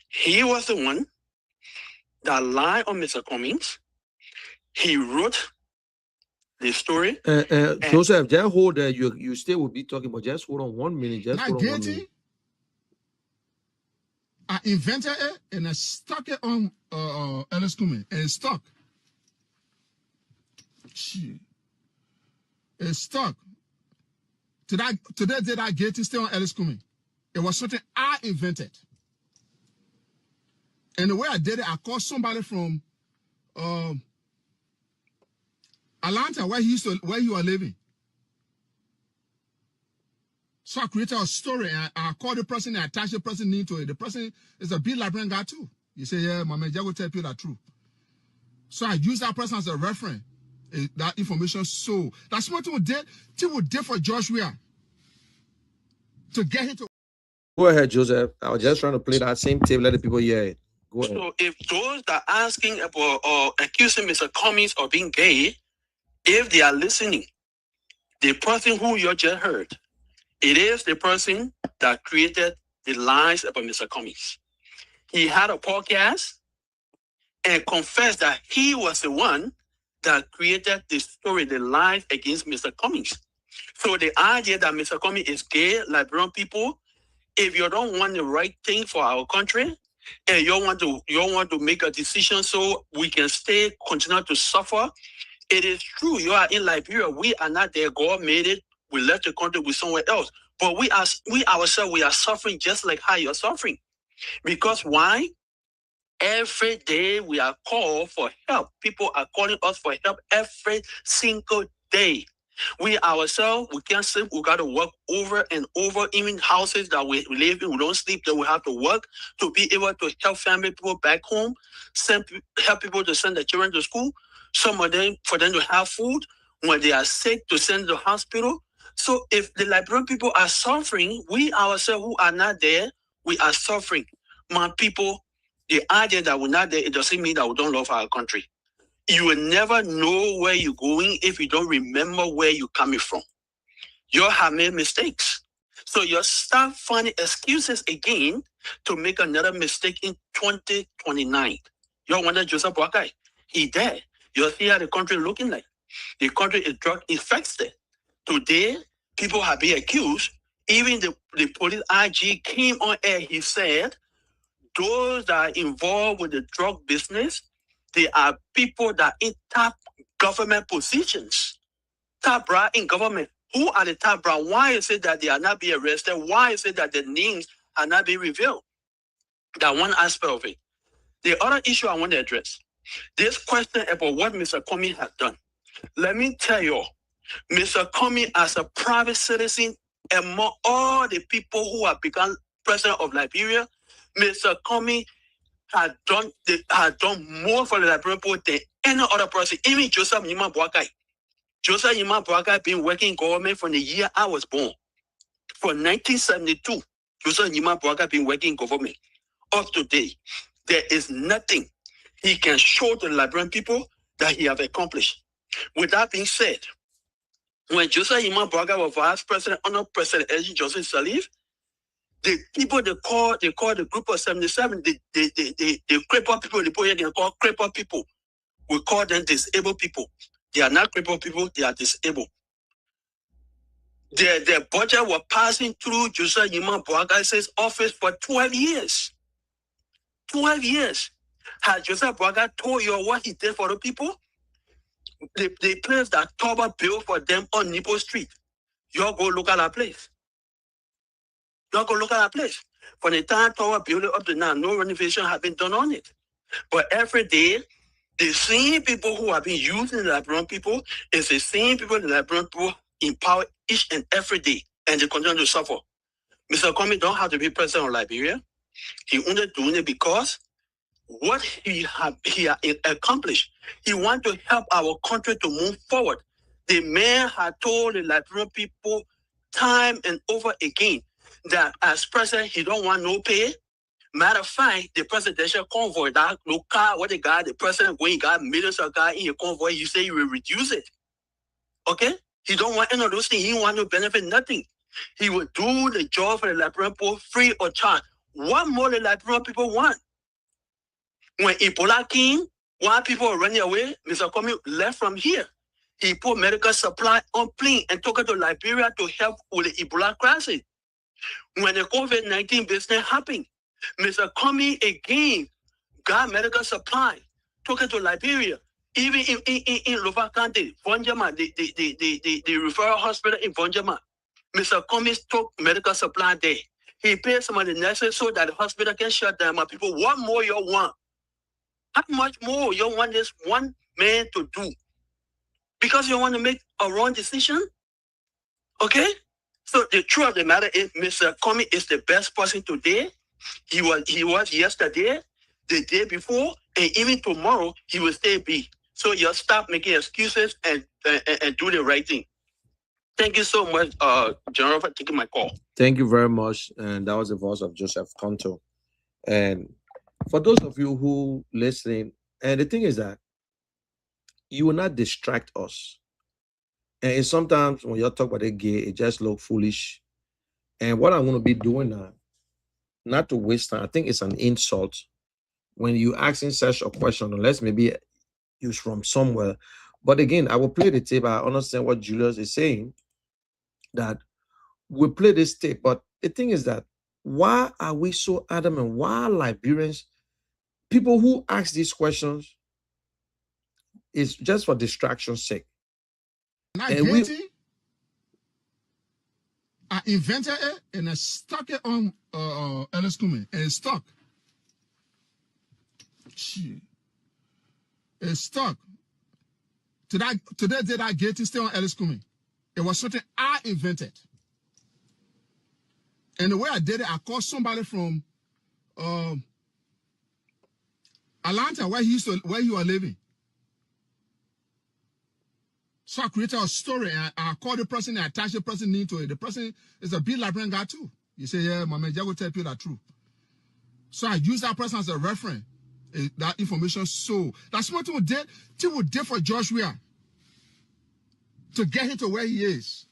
He was the one that lied on Mr. Cummings. He wrote the story. Joseph, just hold there. You still will be talking, but just hold on 1 minute. Just hold on 1 minute. I invented it and I stuck it on Ellis Cummings. And it's stuck. It's stuck. Today did I get to stay on Ellis Cummings? It was something I invented. And the way I did it, I called somebody from Atlanta, where he was living. So I created a story and I called the person and attached the person name to it. The person is a big Liberian guy too. You say, yeah, my man, I will tell you the truth. So I used that person as a reference, that information. So that's what we did for George Weah to get him to. Go ahead, Joseph. I was just trying to play that same tape, let the people hear it. Go ahead. So if those that are asking about or accusing Mr. Cummings of being gay, if they are listening, the person who you just heard, it is the person that created the lies about Mr. Cummings. He had a podcast and confessed that he was the one that created the story, the lies against Mr. Cummings. So the idea that Mr. Cummings is gay, Liberian people, if you don't want the right thing for our country, and you want to make a decision so we can continue to suffer, it is true. You are in Liberia. We are not there. God made it. We left the country with somewhere else. But we ourselves, we are suffering just like how you're suffering. Because why? Every day we are called for help. People are calling us for help every single day. We ourselves, we can't sleep. We got to work over and over. Even houses that we live in, we don't sleep. Then we have to work to be able to help family people back home, help people to send their children to school. Some of them, for them to have food. when they are sick to send to the hospital. So if the Liberian people are suffering, we ourselves who are not there, we are suffering. My people, the idea that we're not there, it doesn't mean that we don't love our country. You will never know where you're going if you don't remember where you're coming from. You have made mistakes. So you start finding excuses again to make another mistake in 2029. You wonder Joseph Boakai, he dead. You see how the country looking like. The country is drug infested. Today, people have been accused. Even the police IG came on air. He said, those that are involved with the drug business, they are people that in top government positions. Top bra in government. Who are the top bra? Why is it that they are not being arrested? Why is it that the names are not being revealed? That one aspect of it. The other issue I want to address, this question about what Mr. Comey has done. Let me tell you, Mr. Comey, as a private citizen, among all the people who have become president of Liberia, Mr. Comey had done more for the Liberian people than any other person, even Joseph Nyima Boakai. Joseph Nyima Boakai been working in government from the year I was born. From 1972, Joseph Nyima Boakai been working in government. Up to date, there is nothing he can show to the Liberian people that he have accomplished. With that being said, when Joseph Nyima Boakai was vice president under President Elijah Joseph Sirleaf, the people they call the group of 77, the crippled people, the people they call crippled people. We call them disabled people. They are not crippled people, they are disabled. Their budget was passing through Joseph Nyima Boakai's office for 12 years. 12 years. Has Joseph Boakai told you what he did for the people? They placed that Toba bill for them on Nipo Street. Y'all go look at that place. Y'all go look at that place. From the time Toba built it up to now, no renovation has been done on it. But every day, the same people who have been using the Liberian people is the same people the Liberian people empower each and every day, and they continue to suffer. Mr. Comey don't have to be president of Liberia. He only doing it because what he accomplished. He want to help our country to move forward. The man had told the Liberian people time and over again that as president, he don't want no pay. Matter of fact, the presidential convoy, that no car, what they got, the president going, got millions of guys in your convoy, you say you will reduce it. Okay? He don't want any of those things. He don't want to benefit nothing. He will do the job for the Liberian people free of charge. What more the Liberian people want? When Ebola came, while people were running away, Mr. Comey left from here. He put medical supply on plane and took it to Liberia to help with the Ebola crisis. When the COVID-19 business happened, Mr. Comey again got medical supply, took it to Liberia. Even in Lofa County, Vonjama, the referral hospital in Vonjama, Mr. Comey took medical supply there. He paid some of the nurses so that the hospital can shut down. My people, what more you want? How much more you want this one man to do? Because you want to make a wrong decision? Okay? So the truth of the matter is, Mr. Comey is the best person today. He was yesterday, the day before, and even tomorrow he will still be. So you stop making excuses and do the right thing. Thank you so much, General, for taking my call. Thank you very much. And that was the voice of Joseph Conto. And for those of you who listening, and the thing is that you will not distract us. And sometimes when you talk about a gay, it just looks foolish. And what I'm going to be doing now, not to waste time, I think it's an insult when you asking such a question, unless maybe you're from somewhere. But again, I will play the tape. I understand what Julius is saying, that we play this tape. But the thing is that why are we so adamant? Why Liberians, people who ask these questions, is just for distraction's sake. I invented it and I stuck it on Ellis Cumming, and it's stuck. Shit. It's stuck. Today did I get to stay on Ellis Cumming? It was something I invented. And the way I did it, I called somebody from Atlanta, where he was living. So I created a story and I called the person and attached the person into it. The person is a big Liberian guy too. You say, yeah, my man, I will tell you the truth. So I use that person as a reference. That information. So that's what we did for Joshua to get him to where he is.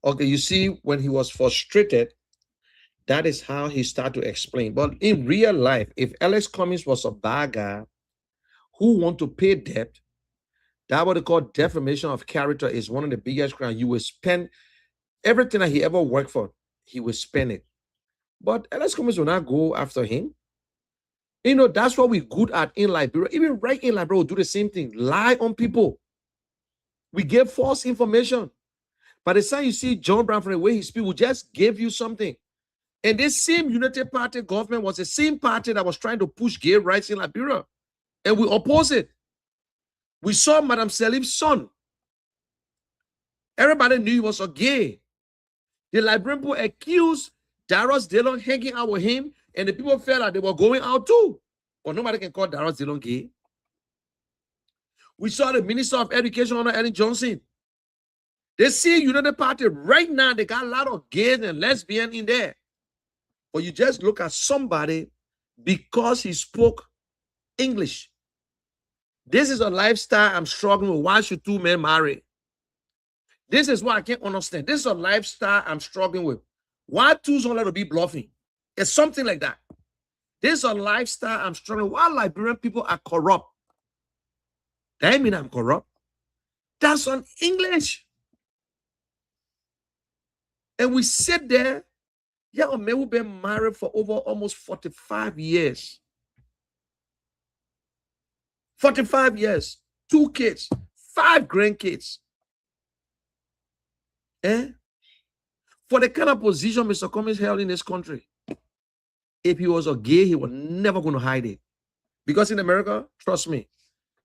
Okay, you see, when he was frustrated, that is how he started to explain. But in real life, if Alex Cummings was a bad guy who want to pay debt, that what they call defamation of character is one of the biggest crimes. You will spend everything that he ever worked for, he will spend it. But Alex Cummings will not go after him. You know, that's what we're good at in Liberia. Even right in Liberia, we'll do the same thing. Lie on people. We give false information. By the time you see John Brown, from the way he speaks, we just gave you something. And this same Unity Party government was the same party that was trying to push gay rights in Liberia. And we oppose it. We saw Madam Salif's son. Everybody knew he was a gay. The Liberian people accused Darius Dillon hanging out with him, and the people felt like they were going out too. But nobody can call Darius Dillon gay. We saw the Minister of Education, Honor Ellen Johnson. They see United Party right now, they got a lot of gays and lesbians in there. But you just look at somebody because he spoke English. This is a lifestyle I'm struggling with. Why should two men marry? This is what I can't understand. This is a lifestyle I'm struggling with. Why two's only to be bluffing? It's something like that. This is a lifestyle I'm struggling with. Why Liberian people are corrupt? That mean I'm corrupt. That's on English. And we sit there. Yeah, a man who been married for over almost 45 years. 45 years, 2 kids, 5 grandkids. For the kind of position Mr. Cummings held in this country, if he was a gay, he was never going to hide it. Because in America, trust me,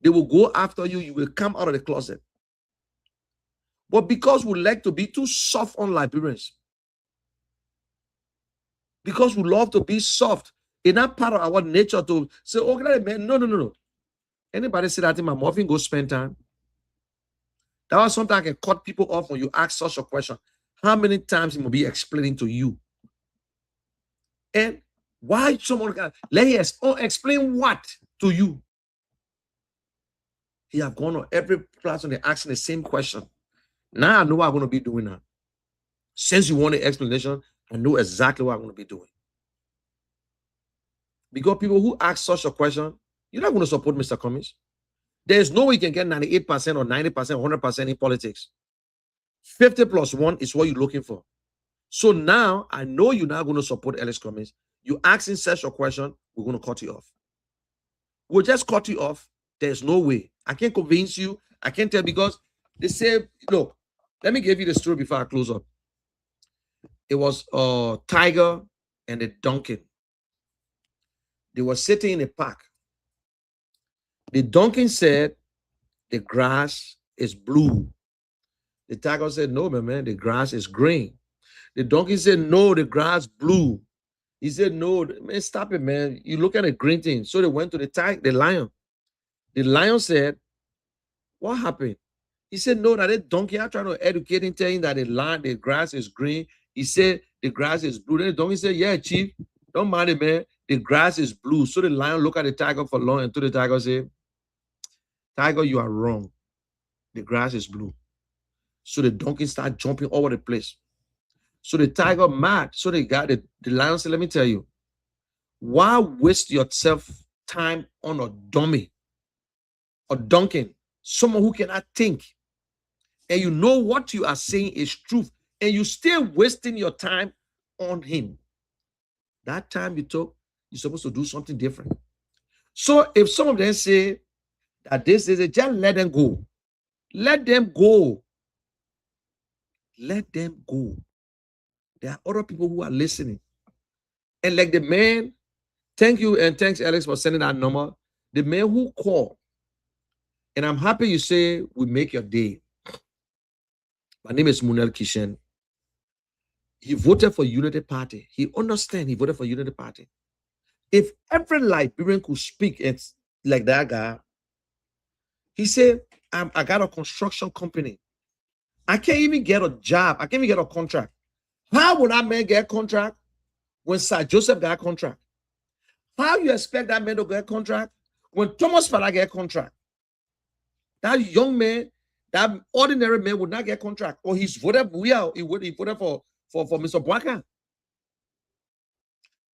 they will go after you, you will come out of the closet. But because we like to be too soft on Liberians, because we love to be soft, it's not part of our nature to say, okay, man, no. Anybody say that in my muffin, go spend time? That was something I can cut people off when you ask such a question. How many times he will be explaining to you? And why someone can let him explain what to you? He have gone on every platform, they're asking the same question. Now I know what I'm going to be doing now. Since you want an explanation, I know exactly what I'm going to be doing. Because people who ask such a question, you're not going to support Mr. Cummings. There's no way you can get 98% or 90% or 100% in politics. 50 plus 1 is what you're looking for. So now I know you're not going to support Alex Cummings. You asking such a question, we're going to cut you off. We'll just cut you off. There's no way. I can't convince you. I can't tell because they say, look, let me give you the story before I close up. It was a tiger and a donkey. They were sitting in a park. The donkey said, the grass is blue. The tiger said, no, man, the grass is green. The donkey said, no, the grass blue. He said, no, man, stop it, man. You look at the green thing. So they went to the lion. The lion said, what happened? He said, no, that the donkey, I'm trying to educate him, telling that the grass is green. He said, the grass is blue. Then the donkey said, yeah, chief, don't mind it, man. The grass is blue. So the lion looked at the tiger for long and to the tiger said, tiger, you are wrong. The grass is blue. So the donkey started jumping all over the place. So the tiger mad. So the lion said, let me tell you, why waste yourself time on a dummy, a donkey, someone who cannot think, and you know what you are saying is truth, and you still wasting your time on him. That time you took, you're supposed to do something different. So if some of them say that this is it, just let them go. Let them go. Let them go. There are other people who are listening. And like the man, thank you and thanks Alex for sending that number. The man who called, and I'm happy you say we make your day. My name is Munel Kishen. He voted for Unity Party. He understands he voted for Unity Party. If every Liberian could speak like that guy, he said, I got a construction company. I can't even get a job. I can't even get a contract. How would that man get a contract when Sir Joseph got a contract? How you expect that man to get a contract when Thomas Fala get a contract? That young man, that ordinary man would not get a contract. Or he's voted, he voted for Mr. Boaka.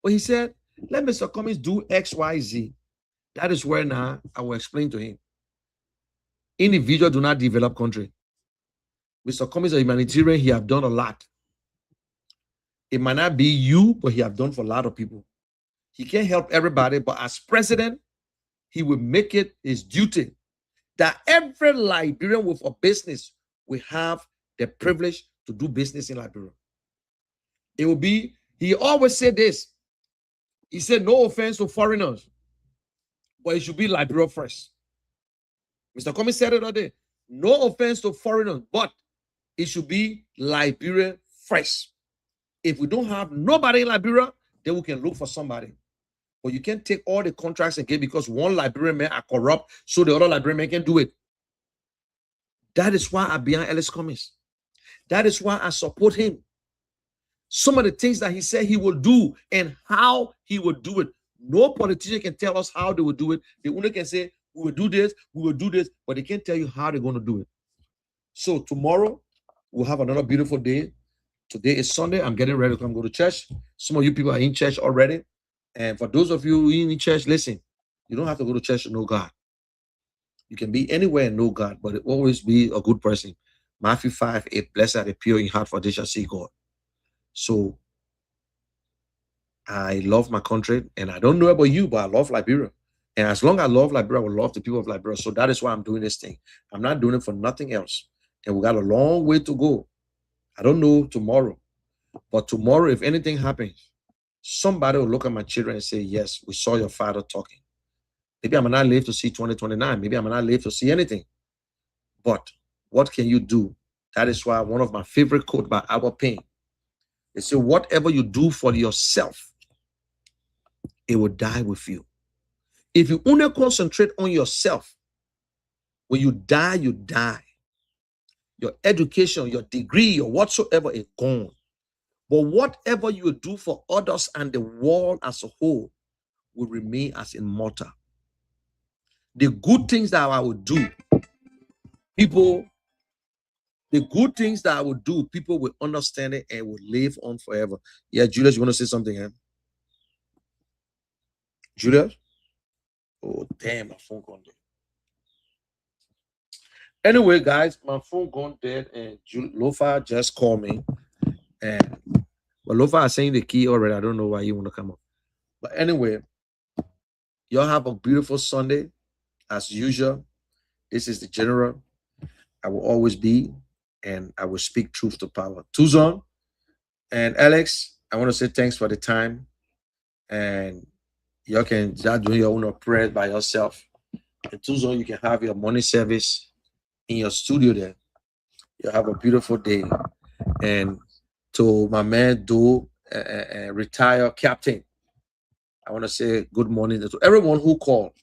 But he said, let Mr. Cummings do X, Y, Z. That is where now I will explain to him. Individual do not develop country. Mr. Cummings is a humanitarian. He have done a lot. It might not be you, but he have done for a lot of people. He can't help everybody, but as president, he will make it his duty that every Liberian with a business will have the privilege to do business in Liberia. It will be, he always said this. He said, no offense to foreigners, but it should be Liberia first. Mr. Cummings said it all day. No offense to foreigners, but it should be Liberia first. If we don't have nobody in Liberia, then we can look for somebody. But you can't take all the contracts again because one Liberian man are corrupt, so the other Liberian man can do it. That is why I'm behind Ellis Cummings. That is why I support him. Some of the things that he said he will do and how he will do it. No politician can tell us how they will do it. They only can say, we will do this, but they can't tell you how they're going to do it. So tomorrow, we'll have another beautiful day. Today is Sunday. I'm getting ready to come go to church. Some of you people are in church already. And for those of you who are in church, listen, you don't have to go to church to know God. You can be anywhere and know God, but always be a good person. Matthew 5:8, blessed are the pure in heart, for they shall see God. So I love my country, and I don't know about you, but I love Liberia. And as long as I love Liberia, I will love the people of Liberia. So that is why I'm doing this thing. I'm not doing it for nothing else. And we got a long way to go. I don't know tomorrow, but tomorrow, if anything happens, somebody will look at my children and say, yes, we saw your father talking. Maybe I might not live to see 2029. Maybe I might not live to see anything. But what can you do? That is why one of my favorite quotes by Albert Payne, they say, whatever you do for yourself, it will die with you. If you only concentrate on yourself, when you die, you die. Your education, your degree, your whatsoever is gone. But whatever you do for others and the world as a whole will remain as immortal. The good things that I will do, people will understand it and will live on forever. Yeah, Julius, you want to say something, eh? Julius? Oh, damn, my phone gone dead. Anyway, guys, my phone gone dead, and Lofa just called me. And well, Lofa is saying the key already. I don't know why you want to come up. But anyway, y'all have a beautiful Sunday. As usual, this is the general. I will always be, and I will speak truth to power. Tuzon and Alex, I want to say thanks for the time. And y'all can start doing your own prayers by yourself. And Tuzon, you can have your morning service in your studio there. You have a beautiful day. And to my man, retired captain, I want to say good morning to everyone who called.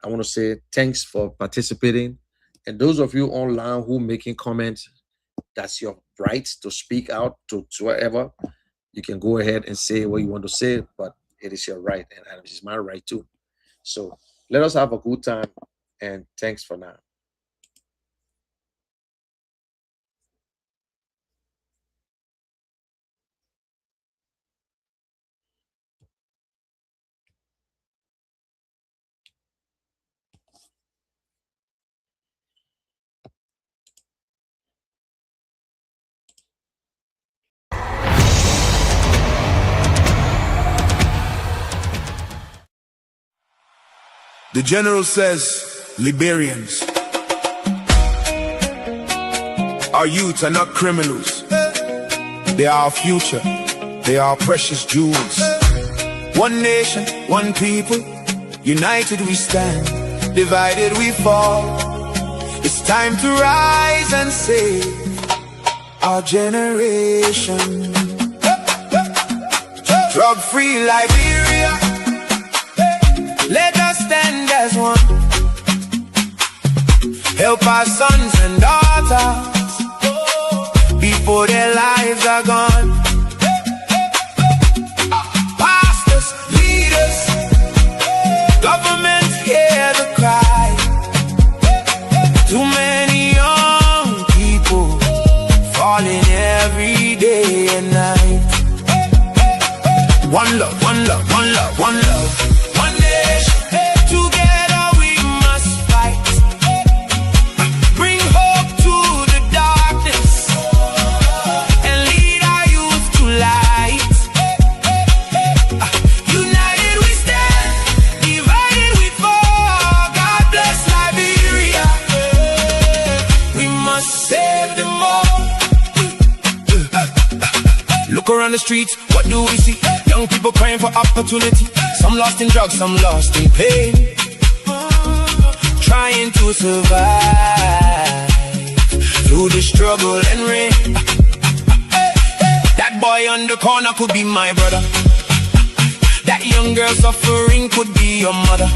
I want to say thanks for participating. And those of you online who making comments, that's your right to speak out to whatever. You can go ahead and say what you want to say, but it is your right, and it is my right too. So let us have a good time, and thanks for now. The general says, Liberians, our youth are not criminals. They are our future. They are our precious jewels. One nation, one people, united we stand, divided we fall. It's time to rise and save our generation. Drug-free Liberia, let us stand as one. help our sons and daughters before their lives are gone. Pastors, leaders, governments hear the cry. Too many young people falling every day and night. One love, one love, one love, one love, one nation. Together we must fight. Bring hope to the darkness and lead our youth to light. United we stand, divided we fall. God bless Liberia. We must save them all. Look around the streets, what do we see? Young people crying for opportunity. Some lost in drugs, some lost in pain, trying to survive through the struggle and rain. That boy on the corner could be my brother. That young girl suffering could be your mother.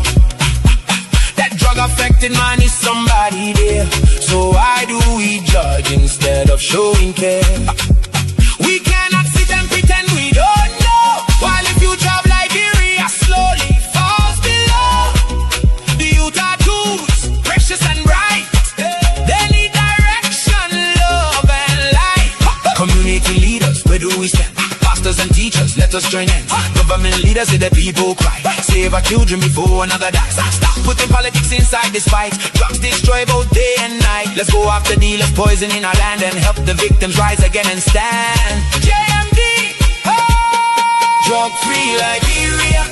That drug affected man is somebody there. So why do we judge instead of showing care? We cannot sit and pretend we don't know, while the future of Liberia slowly falls below. The youth are tools, precious and bright. They need direction, love and light. Community leaders, where do we stand? Pastors and teachers, let us join hands. Government leaders, say the people cry. Save our children before another dies. Stop putting politics inside this fight. Drugs destroy both day and night. Let's go after dealers poisoning our land and help the victims rise again and stand. JMD, oh! Drug-free Liberia.